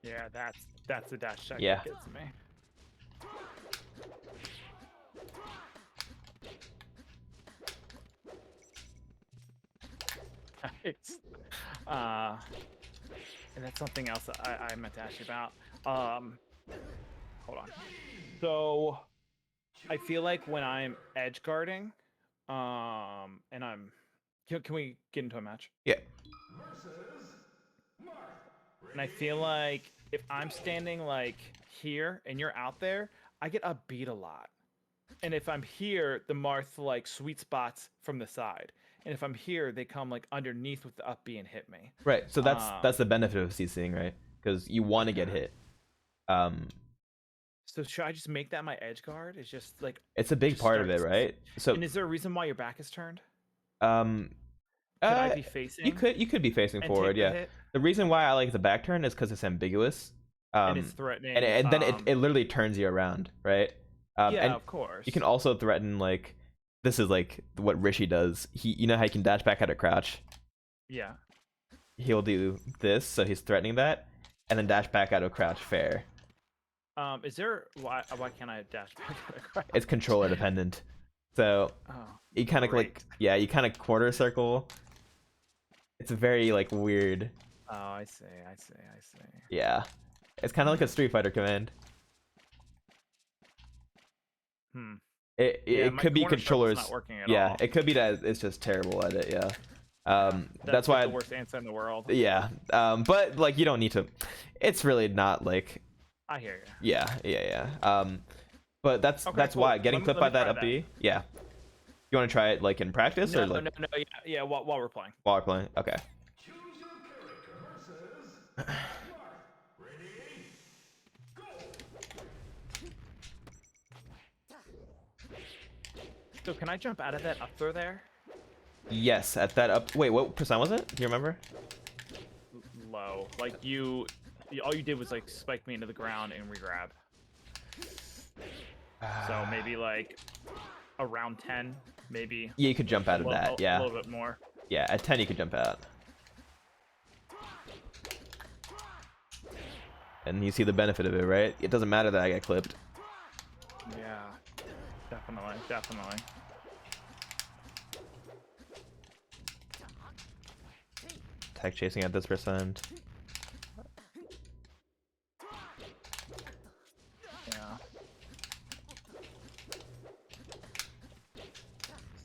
Yeah, that's the dash check Yeah. that gets me. Nice. And that's something else that I meant to ask you about. Hold on. So I feel like when I'm edge guarding, and can we get into a match? Yeah. And I feel like if I'm standing like here and you're out there, I get upbeat a lot. And if I'm here, the Marth like sweet spots from the side. And if I'm here, they come like underneath with the up B and hit me. Right. So that's the benefit of CCing, right? Because you want to get hit. So should I just make that my edge guard? It's just like it's a big part of it, right? So and is there a reason why your back is turned? Could I be facing? You could be facing forward, yeah. Hit? The reason why I like the back turn is because it's ambiguous. And it's threatening. And then it literally turns you around, right? Yeah, and of course. You can also threaten like this is like what Rishi does. You know how he can dash back out of crouch. Yeah. he'll do this, so he's threatening that, and then dash back out of crouch fair. Is there why can't I dash back out of crouch? It's controller dependent. So Oh, you kind of like, great. yeah, you kind of quarter circle. It's very like weird. Oh, I see. Yeah, it's kind of like a Street Fighter command. It Yeah, it my could be corner circle's controllers. not working at Yeah, all. it could be that it's just terrible at it. Yeah. That's like why. the worst answer in the world. Yeah. But like you don't need to. It's really not like. I hear you. Yeah. But that's Okay, that's cool. why getting Let me- clipped let by me that try up that. B. Yeah. You want to try it like in practice No, or like yeah. While we're playing. while we're playing? Okay. Choose your character versus Marth. Ready? Go! So can I jump out of that up throw there? Yes, at that up. Wait, what percent was it? Do you remember? Low. Like all you did was like spike me into the ground and regrab. So maybe like around 10, maybe. Yeah, you could jump out of that. A Yeah. little bit more. Yeah, at 10 you could jump out. And you see the benefit of it, right? It doesn't matter that I get clipped. Yeah. Definitely. Tech chasing at this percent. Yeah.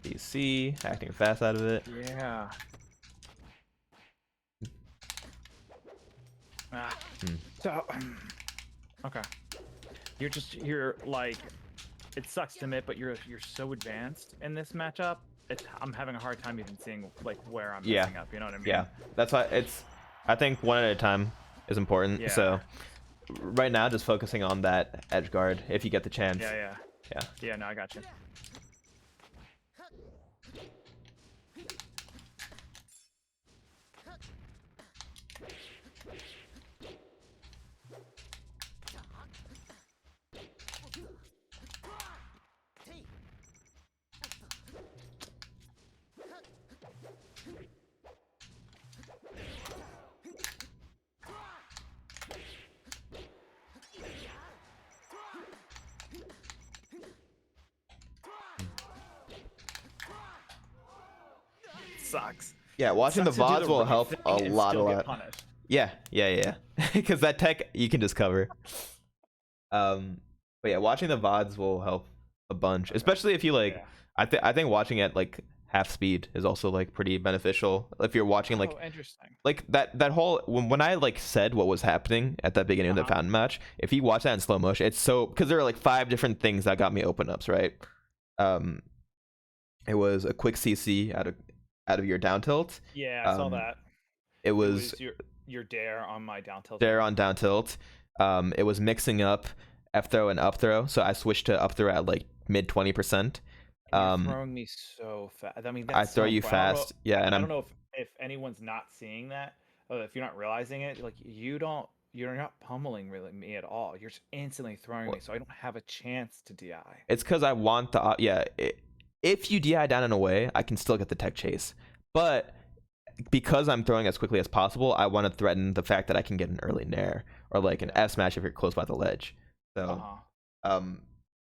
DC, acting fast out of it. Yeah. Ah. So, okay. You're like, it sucks to admit, but you're so advanced in this matchup. I'm having a hard time even seeing like where I'm Yeah. messing up. You know what I mean? Yeah, that's why it's. I think one at a time is important. Yeah. So right now, just focusing on that edge guard if you get the chance. Yeah. Yeah. Yeah. No, I got you. Sucks. Yeah, watching the Sucks to do VODs will right help thing a and lot. still get punished. Yeah. Because that tech you can just cover. But yeah, watching the VODs will help a bunch, especially if you like. Yeah. I think watching at like half speed is also like pretty beneficial if you're watching like Oh, interesting. like that whole when I like said what was happening at that beginning of the fountain match. If you watch that in slow motion, it's so because there are like 5 different things that got me open ups, right? It was a quick CC out of your down tilt. Yeah, I saw that. It was your dare on my down tilt. dare on down tilt. It was mixing up F throw and up throw, so I switched to up throw at like mid 20%. You're throwing me so fast. I mean, that's I throw so you far. fast, yeah, and I don't know if anyone's not seeing that, or if you're not realizing it. Like you're not pummeling really me at all. You're just instantly throwing me, so I don't have a chance to DI. It's because I want the if you DI down and away, I can still get the tech chase, but because I'm throwing as quickly as possible, I want to threaten the fact that I can get an early nair or like an F smash if you're close by the ledge. So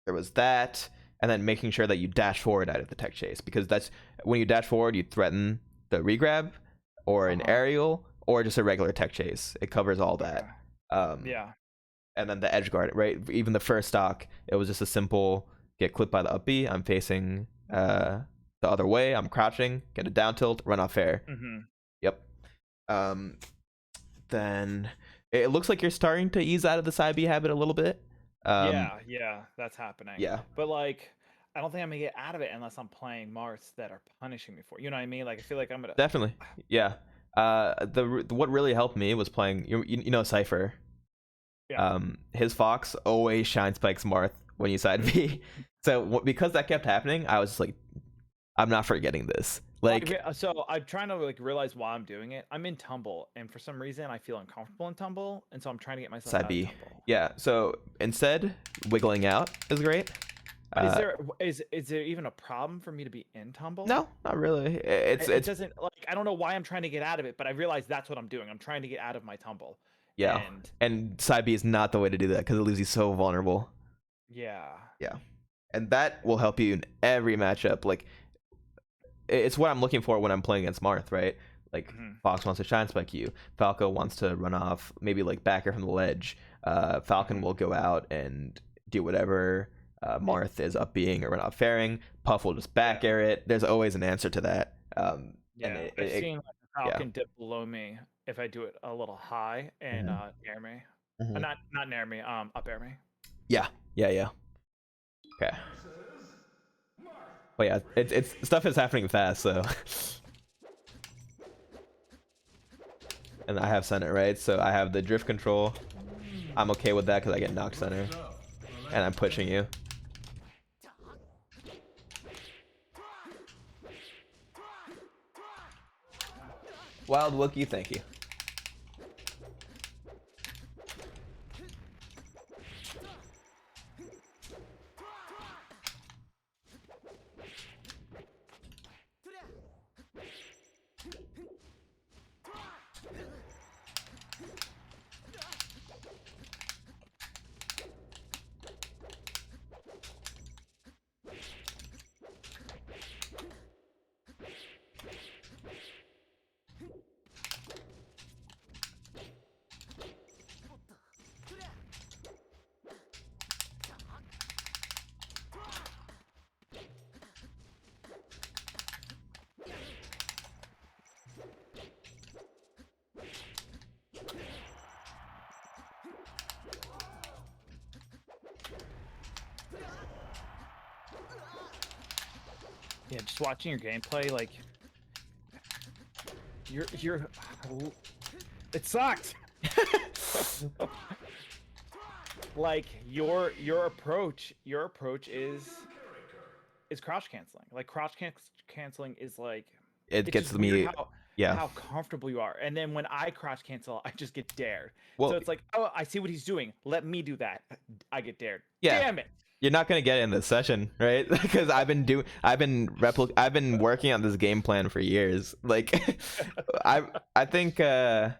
there was that, and then making sure that you dash forward out of the tech chase, because that's when you dash forward, you threaten the regrab or an aerial or just a regular tech chase. It covers all that. Yeah. And then the edge guard, right? Even the first stock, it was just a simple get clipped by the up B. I'm facing the other way. I'm crouching, get a down tilt, run off fair. Yep. Then it looks like you're starting to ease out of the side B habit a little bit. Yeah, that's happening. Yeah. But like, I don't think I'm gonna get out of it unless I'm playing Marths that are punishing me for it. You know what I mean? Like, I feel like I'm gonna Definitely. Yeah. What really helped me was playing. You know Cypher. Yeah. His Fox always shine spikes Marth when you side B. So because that kept happening, I was just like, I'm not forgetting this. Like, so I'm trying to like realize why I'm doing it. I'm in tumble, and for some reason I feel uncomfortable in tumble, and so I'm trying to get myself side out B. of tumble. Yeah. So instead, wiggling out is great. Is there even a problem for me to be in tumble? No, not really. It doesn't, like, I don't know why I'm trying to get out of it, but I realize that's what I'm doing. I'm trying to get out of my tumble. Yeah, and side B is not the way to do that because it leaves you so vulnerable. Yeah. Yeah, and that will help you in every matchup. Like, it's what I'm looking for when I'm playing against Marth, right? Like, Fox wants to shine spike you. Falco wants to run off, maybe like backer from the ledge. Falcon will go out and do whatever Marth is up being or run off fairing. Puff will just back air it. There's always an answer to that. And I've seen like a Falcon dip below me if I do it a little high and near me. Not near me, up air me. Yeah. Okay. But yeah, it's stuff is happening fast, so. And I have center, right? So I have the drift control. I'm okay with that because I get knocked center. And I'm pushing you. Wild Wookie, thank you. Yeah, just watching your gameplay, like you're it sucked. Like your approach is crouch canceling. Like crouch canceling is like it gets me how comfortable you are. And then when I crouch cancel, I just get dared. So it's like, oh, I see what he's doing. Let me do that. I get dared. Yeah. Damn it. You're not gonna get it in this session, right? Because I've been working on this game plan for years. Like, I think like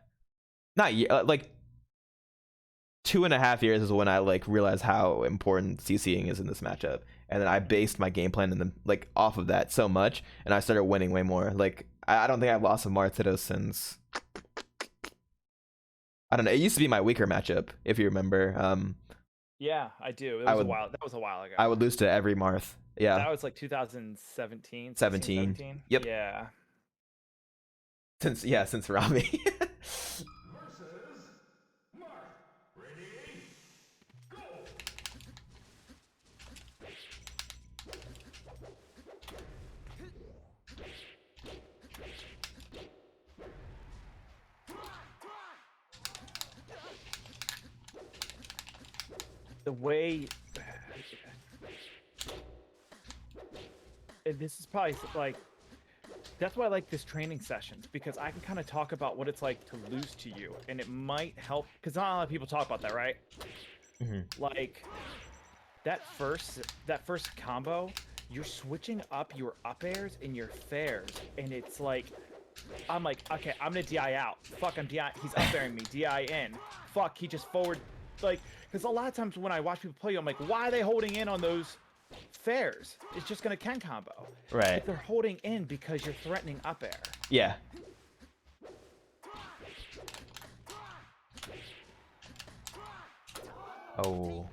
2.5 years is when I like realized how important CCing is in this matchup, and then I based my game plan in the like off of that so much, and I started winning way more. Like, I don't think I've lost a Marth since, I don't know. It used to be my weaker matchup, if you remember. Yeah, I do. That was a while ago. I would lose to every Marth. Yeah. That was like 2017. 17. Yep. Yeah. Since Robbie. Versus Marth. Ready? Go! The way this is probably like that's why I like this training sessions, because I can kind of talk about what it's like to lose to you, and it might help because not a lot of people talk about that, right? Like that first combo, you're switching up your up airs and your fairs, and it's like I'm like, okay, I'm gonna DI out. Fuck, I'm DI. He's up airing me. DI in. Fuck, he just forward. Like, because a lot of times when I watch people play, I'm like, why are they holding in on those fairs? It's just gonna Ken combo. Right. But they're holding in because you're threatening up air. Yeah. Oh.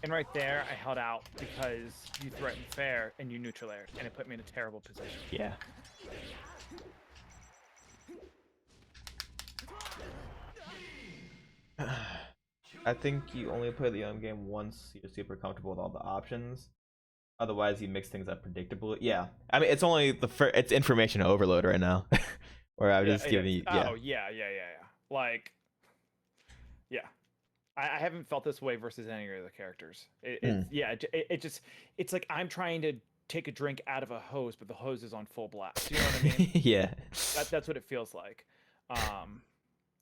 And right there, I held out because you threatened fair and you neutral aired, and it put me in a terrible position. Yeah. I think you only play the game once you're super comfortable with all the options. Otherwise, you mix things up predictably. Yeah, I mean, it's only it's information overload right now, where I'm just giving you. Yeah. Oh yeah. Like, yeah. I haven't felt this way versus any of the characters. It's like I'm trying to take a drink out of a hose, but the hose is on full blast. You know what I mean? Yeah. That's what it feels like.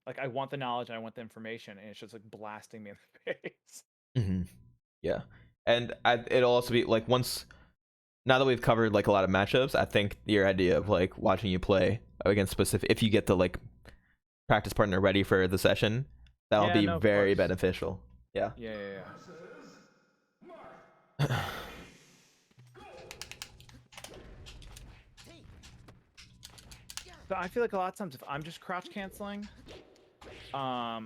Like I want the knowledge, I want the information, and it's just like blasting me in the face. Yeah, and it'll also be like now that we've covered like a lot of matchups, I think your idea of like watching you play against specific, if you get the like practice partner ready for the session, that'll be very beneficial. Yeah. Yeah. Versus Marth. So I feel like a lot of times if I'm just crouch canceling, I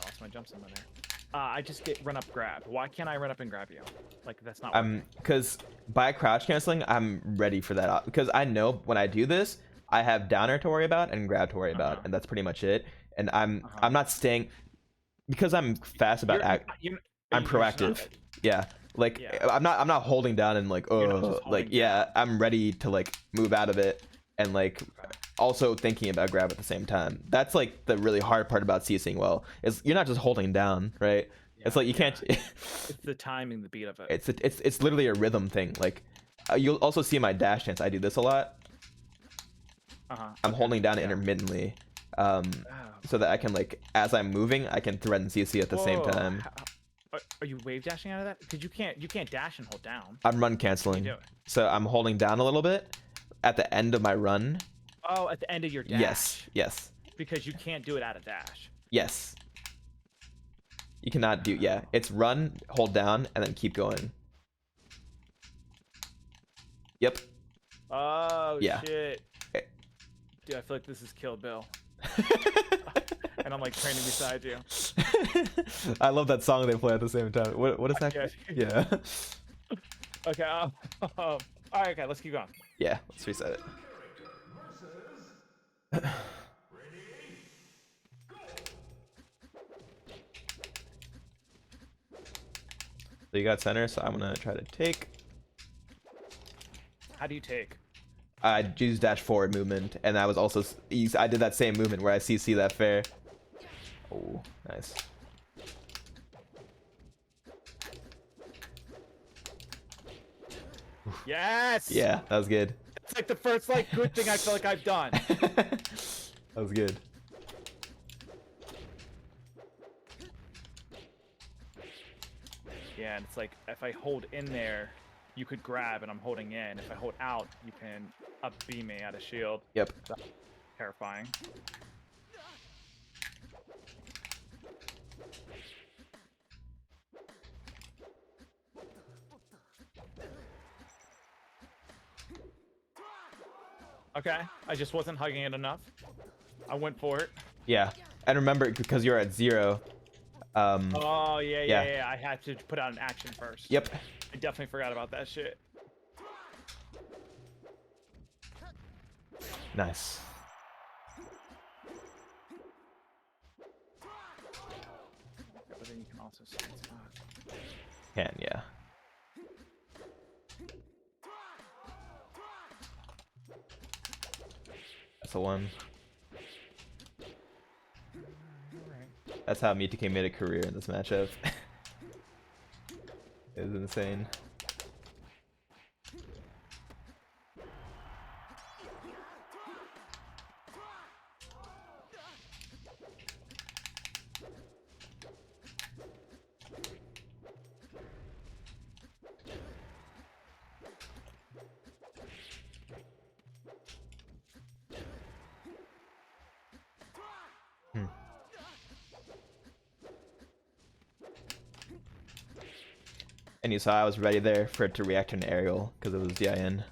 lost my jump somewhere there. I just get run up grab. Why can't I run up and grab you? Like that's not. Because by crouch canceling, I'm ready for that because I know when I do this, I have downer to worry about and grab to worry about, and that's pretty much it. And I'm not staying because I'm fast about I'm proactive. Yeah. Like I'm not holding down and like I'm ready to like move out of it and like also thinking about grab at the same time. That's like the really hard part about CCing well is you're not just holding down, right? It's like you can't. It's the timing, the beat of it. It's literally a rhythm thing. Like you'll also see my dash dance. I do this a lot. I'm holding down intermittently, so that I can like as I'm moving, I can threaten CC at the same time. Are you wave dashing out of that? Because you can't dash and hold down. I'm run canceling. So I'm holding down a little bit at the end of my run. Oh, at the end of your dash. Yes. Because you can't do it out of dash. Yes. You cannot do. Yeah, it's run, hold down, and then keep going. Yep. Oh shit. Dude, I feel like this is Kill Bill. And I'm like training beside you. I love that song they play at the same time. What is that? Yeah. Okay. All right. Okay. Let's keep going. Yeah. Let's reset it. So you got center, so I'm gonna try to take. How do you take? I use dash forward movement, and I was also I did that same movement where I CC that fair. Oh, nice. Yes. Yeah, that was good. It's like the first like good thing I feel like I've done. That was good. Yeah, and it's like if I hold in there, you could grab, and I'm holding in. If I hold out, you can up B me out of shield. Yep. That's terrifying. Okay, I just wasn't hugging it enough. I went for it. Yeah, and remember because you're at 0. Oh yeah. I had to put out an action first. Yep. I definitely forgot about that shit. Nice. But then you can also side spot. Can, yeah. That's a 1. That's how Mitake made a career in this matchup. It was insane. And you saw I was ready there for it to react to an aerial because it was DIN.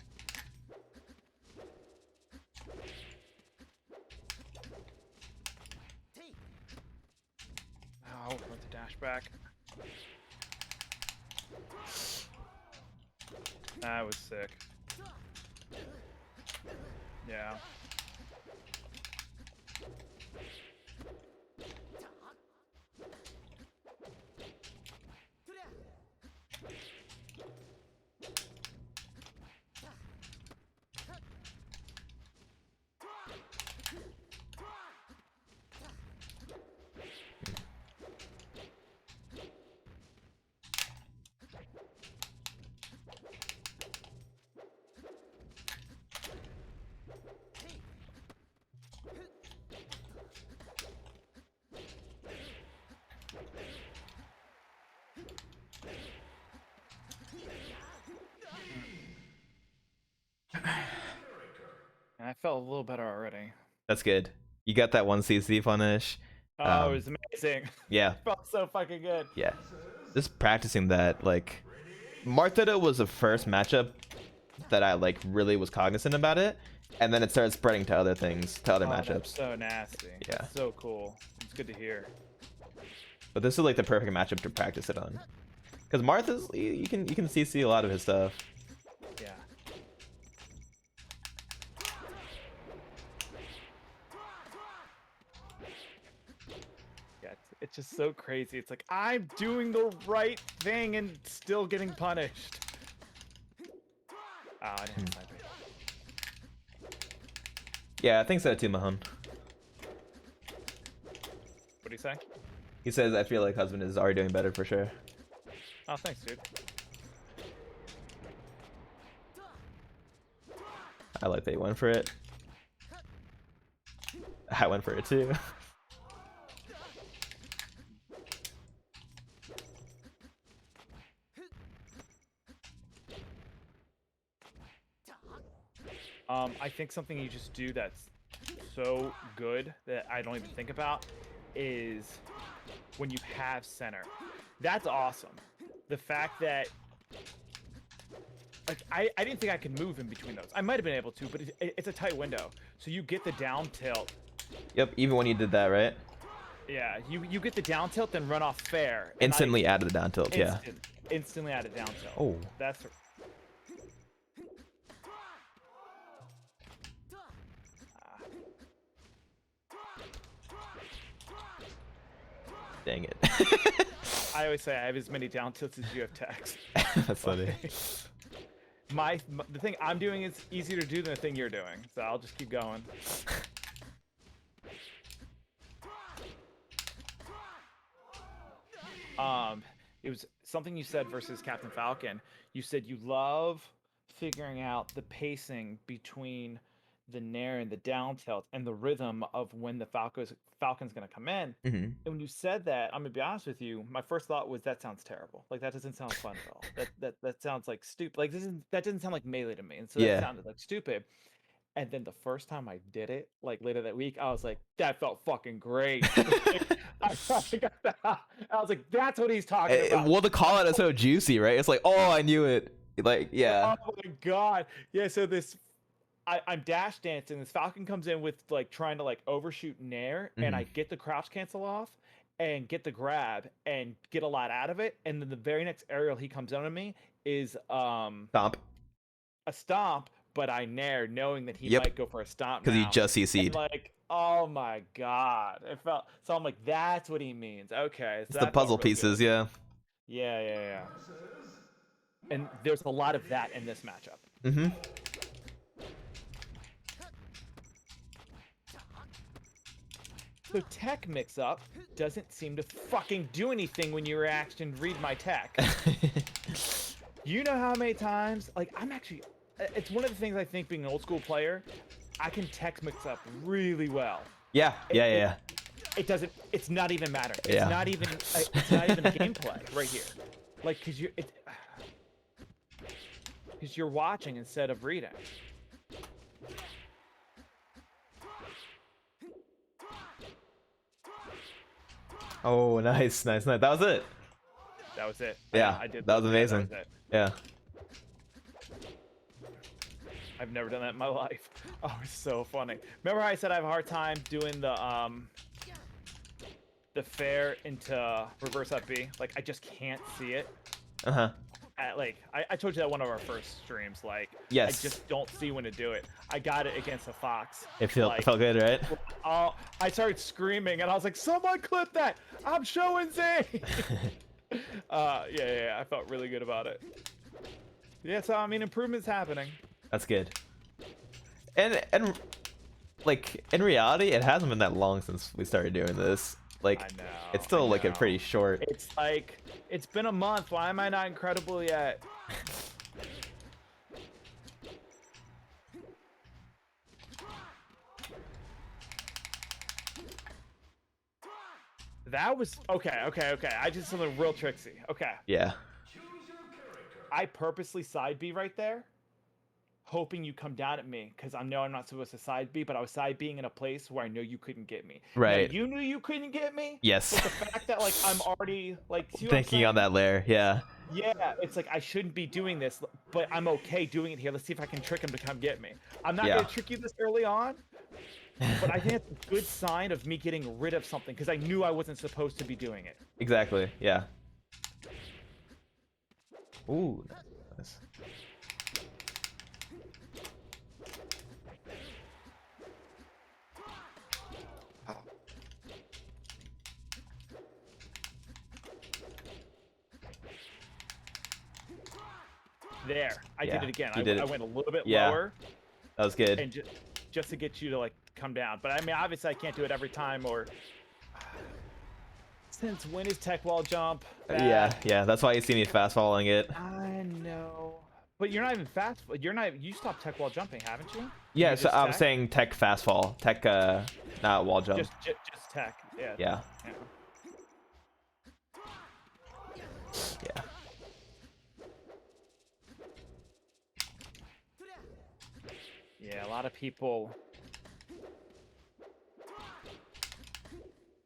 Oh, with the dash back. That was sick. Yeah. felt a little better already. That's good. You got that one CC punish. Oh, it was amazing. Yeah. It felt so fucking good. Yeah. Just practicing that, like, Marth Ditto was the first matchup that I like really was cognizant about it, and then it started spreading to other things, to other That's matchups. so nasty. Yeah. That's so cool. It's good to hear. But this is like the perfect matchup to practice it on, because Marth is you can CC a lot of his stuff. Yeah. Yeah, it's just so crazy. It's like I'm doing the right thing and still getting punished. Oh, I didn't snipe it. Yeah, I think so too, Mahon. What do you say? He says, I feel like husband is already doing better for sure. Oh, thanks, dude. I like that he went for it. I went for it too. I think something you just do that's so good that I don't even think about is when you have center. That's awesome. The fact that like I didn't think I could move in between those. I might have been able to, but it's a tight window. So you get the down tilt. Yep, even when you did that, right? Yeah, you get the down tilt, then run off fair. Instantly out of the down tilt, yeah. Instantly out of down tilt. Oh. That's Dang it. I always say I have as many down tilts as you have text. That's funny. The thing I'm doing is easier to do than the thing you're doing, so I'll just keep going. It was something you said versus Captain Falcon. You said you love figuring out the pacing between the nair and the down tilt and the rhythm of when the Falcon's gonna come in. Mm-hmm. And when you said that, I'm gonna be honest with you, my first thought was that sounds terrible. Like that doesn't sound fun at all. That sounds like stupid. Like that doesn't sound like melee to me. And so that sounded like stupid. And then the first time I did it, like later that week, I was like, that felt fucking great. I was like, that's what he's talking about. Well, the call out is so juicy, right? It's like, oh, I knew it. Like, yeah. Oh my god. Yeah, so I'm dash dancing. This Falcon comes in with like trying to like overshoot nair, and I get the crouch cancel off and get the grab and get a lot out of it. And then the very next aerial he comes on me is Stomp. a stomp, but I nair knowing that he might go for a stomp because he just CC'd. And like, oh my god, it felt so. I'm like, that's what he means. Okay, so It's the puzzle pieces, yeah. Yeah. And there's a lot of that in this matchup. Mm-hmm. So tech mix-up doesn't seem to fucking do anything when you reaction read my tech. You know how many times, like, it's one of the things I think being an old school player, I can tech mix up really well. Yeah. It's not even matter. It's Yeah. not even gameplay right here. Like, cause you're watching instead of reading. Oh, nice. That was it. That was it. Yeah, I did. that was amazing. That was it. Yeah. I've never done that in my life. Oh, it's so funny. Remember how I said I have a hard time doing the fair into reverse up B? Like, I just can't see it. Uh-huh. I told you that one of our first streams. Like, Yes. I just don't see when to do it. I got it against a fox. It felt good, right? I started screaming and I was like, "Someone clip that! I'm showing Zain." Yeah. I felt really good about it. Yeah, so I mean, improvement's happening. That's good. And like in reality, it hasn't been that long since we started doing this. Like, I know, it's still like a pretty short. It's like, it's been a month. Why am I not incredible yet? That was okay. I did something real tricksy. Okay. Yeah. I purposely side B right there. hoping you come down at me because I know I'm not supposed to side B, but I was side Bing in a place where I know you couldn't get me. Right. Now, you knew you couldn't get me. Yes. But the fact that like I'm already like see what I'm Thinking on saying? that layer, yeah. Yeah, it's like I shouldn't be doing this, but I'm okay doing it here. Let's see if I can trick him to come get me. I'm not Yeah. gonna trick you this early on, but I think it's a good sign of me getting rid of something because I knew I wasn't supposed to be doing it. Exactly, yeah. Ooh, nice. There, I Yeah, did it again. you did I it. went a little bit Yeah. lower, That was good. and just to get you to like come down. But I mean, obviously, I can't do it every time. Or since when is tech wall jump? Yeah, bad? yeah. That's why you see me fast following it. I know, but you're not even fast. You're not. You stopped tech wall jumping, haven't you? Yeah, You so just I'm tech? saying tech fast fall. Tech not wall jump. Just tech. Yeah. Yeah. Yeah. Yeah. Yeah, a lot of people.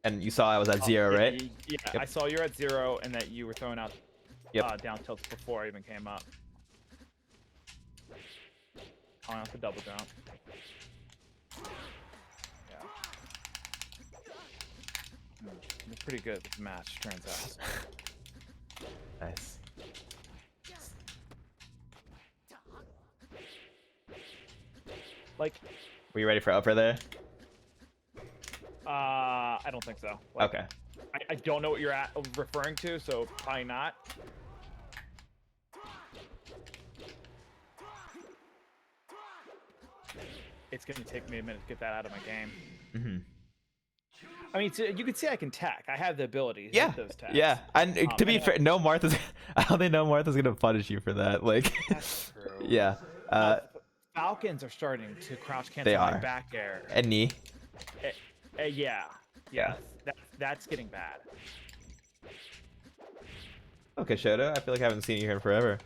And you saw I was at 0, Yeah, right? Yeah, Yep. I saw you're at 0 and that you were throwing out Yep. down tilts before I even came up. Calling out the double jump. Yeah. It's pretty good this match, turns out. Nice. Like, Were you ready for upper there? I don't think so. Like, Okay. I don't know what you're referring to, so probably not. It's gonna take me a minute to get that out of my game. Mm-hmm. I mean, you can see I can tech. I have the ability to Yeah. hit those tags. Yeah. And to be and fair, no Marth is. I don't think no Marth is gonna punish you for that. Like. That's true. Yeah. Falcons are starting to crouch cancel They my are. back air. And knee. Yeah. Yeah. That's getting bad. Okay, Shoto. I feel like I haven't seen you here in forever.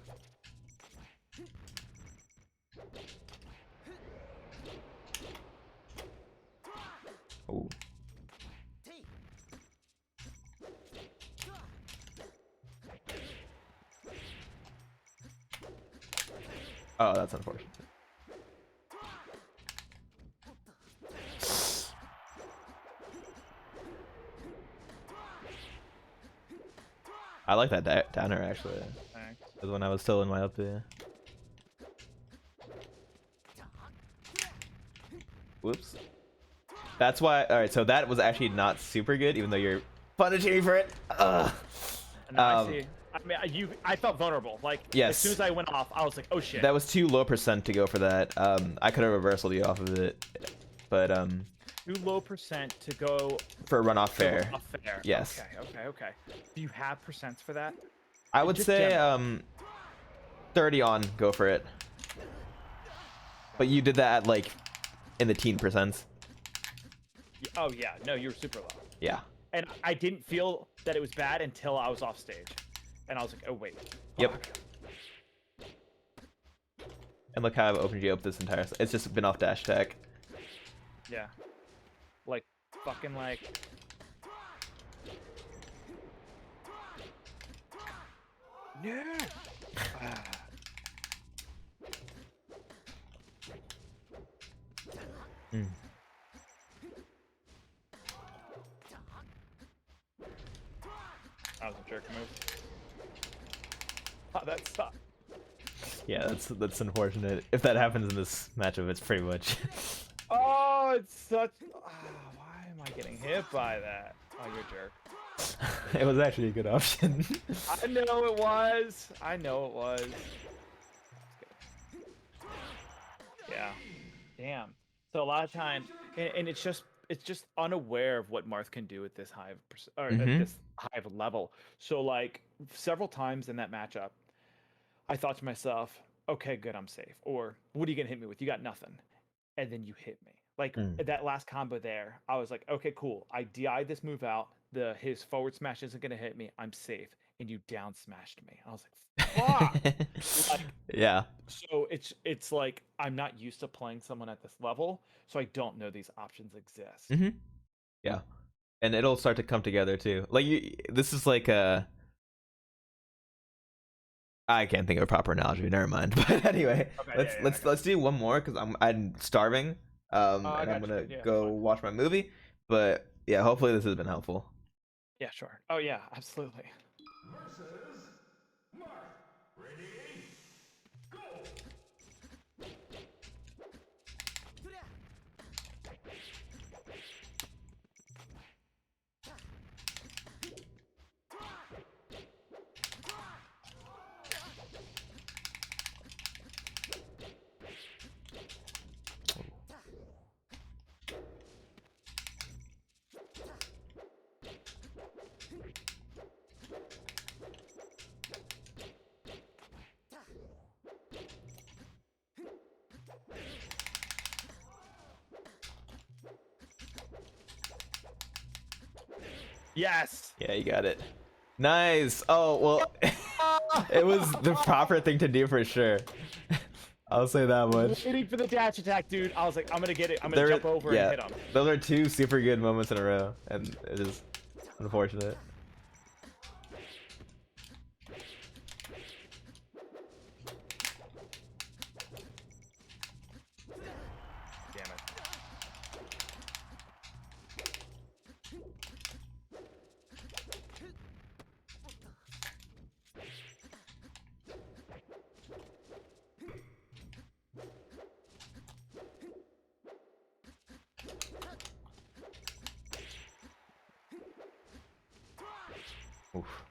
Ooh. Oh, that's unfortunate. I like that downer actually. Thanks. Because when I was still in my up there. Whoops. That's why. All right, so that was actually not super good, even though you're punishing me for it. Ugh. And I see. I mean, I felt vulnerable. Like, Yes. as soon as I went off, I was like, oh shit. That was too low percent to go for that. I could have reversal you off of it, but Too low percent to go for a runoff fair. off fair. Yes. Okay. Do you have percents for that? I would Just say general. 30 on, go for it. But you did that at like in the teen percents. Oh yeah, no, you were super low. Yeah. And I didn't feel that it was bad until I was off stage, and I was like, oh wait. Yep. Fuck. And look how I've opened you up this entire. It's just been off dash tech. Yeah. Like fucking like. No. Mm. That was a jerk move. Oh, that sucked. Yeah, that's unfortunate. If that happens in this matchup, it's pretty much. Oh, it's such. Why am I getting hit by that? Oh, you're a jerk. It was actually a good option. I know it was. Yeah. Damn. So a lot of times, and it's just unaware of what Marth can do at this high at this high of a level. So like several times in that matchup, I thought to myself, okay, good, I'm safe. Or what are you gonna hit me with? You got nothing. And then you hit me. Like that last combo there, I was like, okay, cool. I DI'd this move out. His forward smash isn't gonna hit me. I'm safe. and you down smashed me. I was like, fuck. Like, Yeah. so it's like I'm not used to playing someone at this level, so I don't know these options exist. Yeah. And it'll start to come together too. Like this is like a. I can't think of a proper analogy. Never mind. But anyway, Okay, let's do one more because I'm starving. And I'm got gonna you. Yeah, go fine. watch my movie. But yeah, hopefully this has been helpful. Yeah, sure. Oh yeah, absolutely. Versus Marth. Ready? Go! Yes. Yeah, you got it. Nice. Oh well, it was the proper thing to do for sure. I'll say that much. Waiting for the dash attack, dude. I was like, I'm gonna get it. I'm gonna jump over and hit him. Those are two super good moments in a row, and it is unfortunate. Damn it. Oof.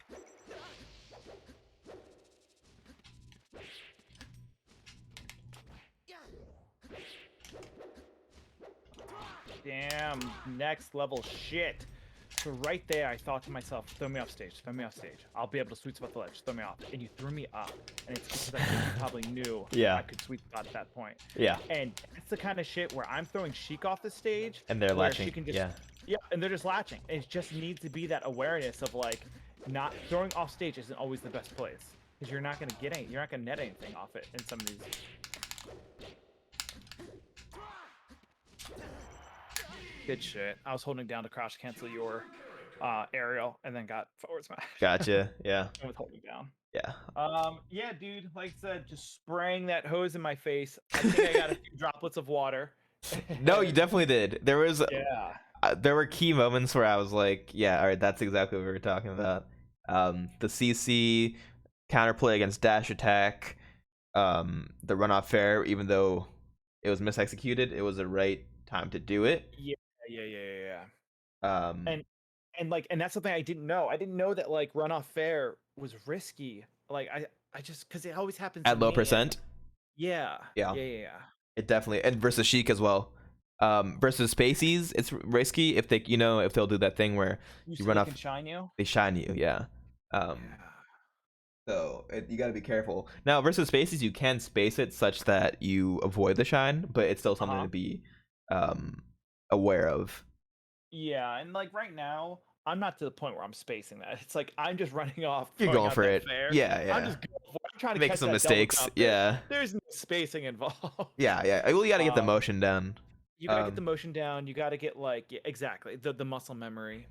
Damn, next level shit. So right there, I thought to myself, throw me off stage, throw me off stage. I'll be able to sweet spot the ledge, throw me off. And you threw me up. And it's because I think you probably knew Yeah. I could sweet spot at that point. Yeah. And that's the kind of shit where I'm throwing Sheik off the stage. And they're where latching. she can just, Yeah. Yeah, and they're just latching. It just needs to be that awareness of like, not throwing off stage isn't always the best place. Because you're not gonna get any, you're not gonna net anything off it in some of these. Good shit. I was holding down to crouch cancel your aerial and then got forward smash. Gotcha. Yeah. I was holding down. Yeah. Yeah, dude, like I said, just spraying that hose in my face. I think I got a few droplets of water. No, you definitely did. There was Yeah. there were key moments where I was like, yeah, all right, that's exactly what we were talking about. The CC counterplay against dash attack, the runoff fair, even though it was misexecuted, it was the right time to do it. Yeah. Um, And that's something I didn't know. I didn't know that like runoff fair was risky. Like I just because it always happens at to low me. percent. Yeah. Yeah. Yeah. It definitely, and versus Sheik as well. Versus Spaceys, it's risky if they, if they'll do that thing where You run off, can shine you. they shine you, yeah. So you got to be careful. Now versus Spaceys, you can space it such that you avoid the shine, but it's still something to be aware of. Yeah, and like right now, I'm not to the point where I'm spacing that. It's like I'm just running off. You're throwing going out for that it. fair. Yeah. I'm just going for it. I'm trying to Make catch some that double mistakes. jump there. Yeah. There's no spacing involved. Yeah. Well, you got to get the motion down. You gotta get the motion down. You gotta get like exactly the muscle memory.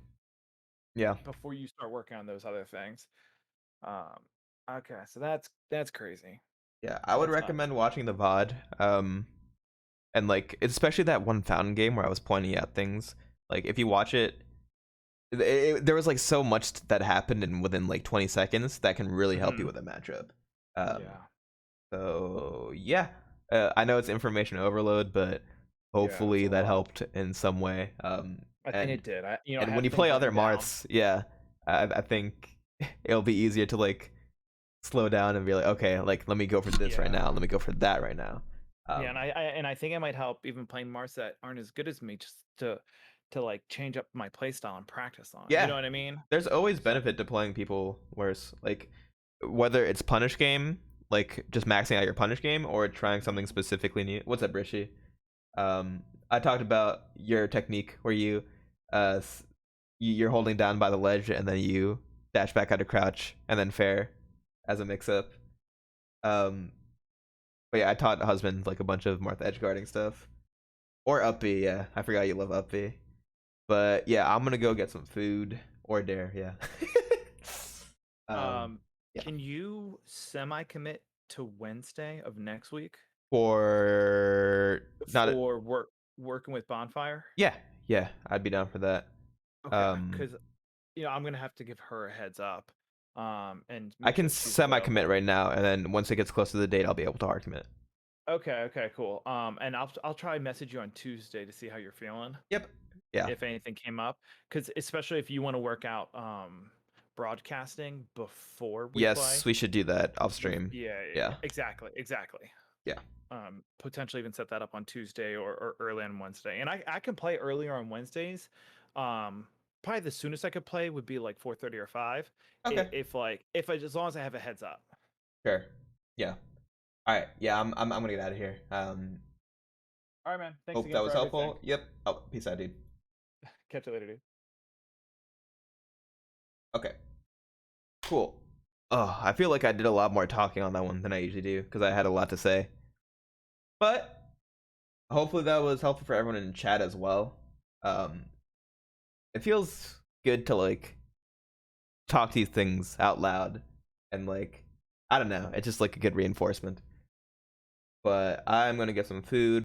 Yeah. Before you start working on those other things. Okay, so that's crazy. Yeah, I would recommend watching the VOD. And like especially that one fountain game where I was pointing out things. Like if you watch it, there was like so much that happened within like 20 seconds that can really help you with a matchup. So yeah, I know it's information overload, but hopefully that helped in some way. I think it did. And when you play other Marths, I think it'll be easier to like slow down and be like, okay, like let me go for this right now, let me go for that right now. And I think it might help even playing Marths that aren't as good as me, just to like change up my playstyle and practice on. Yeah, you know what I mean. There's always benefit to playing people worse, like whether it's punish game, like just maxing out your punish game, or trying something specifically new. What's up, Rishi? I talked about your technique where you're holding down by the ledge and then you dash back out of crouch, and then fair as a mix up. But yeah, I taught husband like a bunch of Marth edge guarding stuff. Or up B, yeah. I forgot you love up B. But yeah, I'm gonna go get some food. Or dare, yeah. Yeah. Can you semi-commit to Wednesday of next week For not for working with Bonfire? yeah, I'd be down for that. Okay, because I'm gonna have to give her a heads up. And I make can sure she's semi-commit available. right now, and then once it gets close to the date, I'll be able to hard commit. Okay, cool. And I'll try and message you on Tuesday to see how you're feeling. Yep. Yeah. If anything came up, because especially if you want to work out broadcasting before we play. Yes, we should do that off stream. Yeah. Exactly. Yeah. Potentially even set that up on Tuesday or early on Wednesday. And I can play earlier on Wednesdays. Probably the soonest I could play would be like 4:30 or 5. Okay. If as long as I have a heads up. Sure. Yeah. All right. Yeah, I'm gonna get out of here. All right, man. Thanks Hope again that was for helpful. everything. Yep. Oh, peace out, dude. Catch you later, dude. Okay. Cool. Oh, I feel like I did a lot more talking on that one than I usually do because I had a lot to say. But hopefully that was helpful for everyone in chat as well. It feels good to like talk these things out loud and like I don't know, it's just like a good reinforcement. But I'm gonna get some food.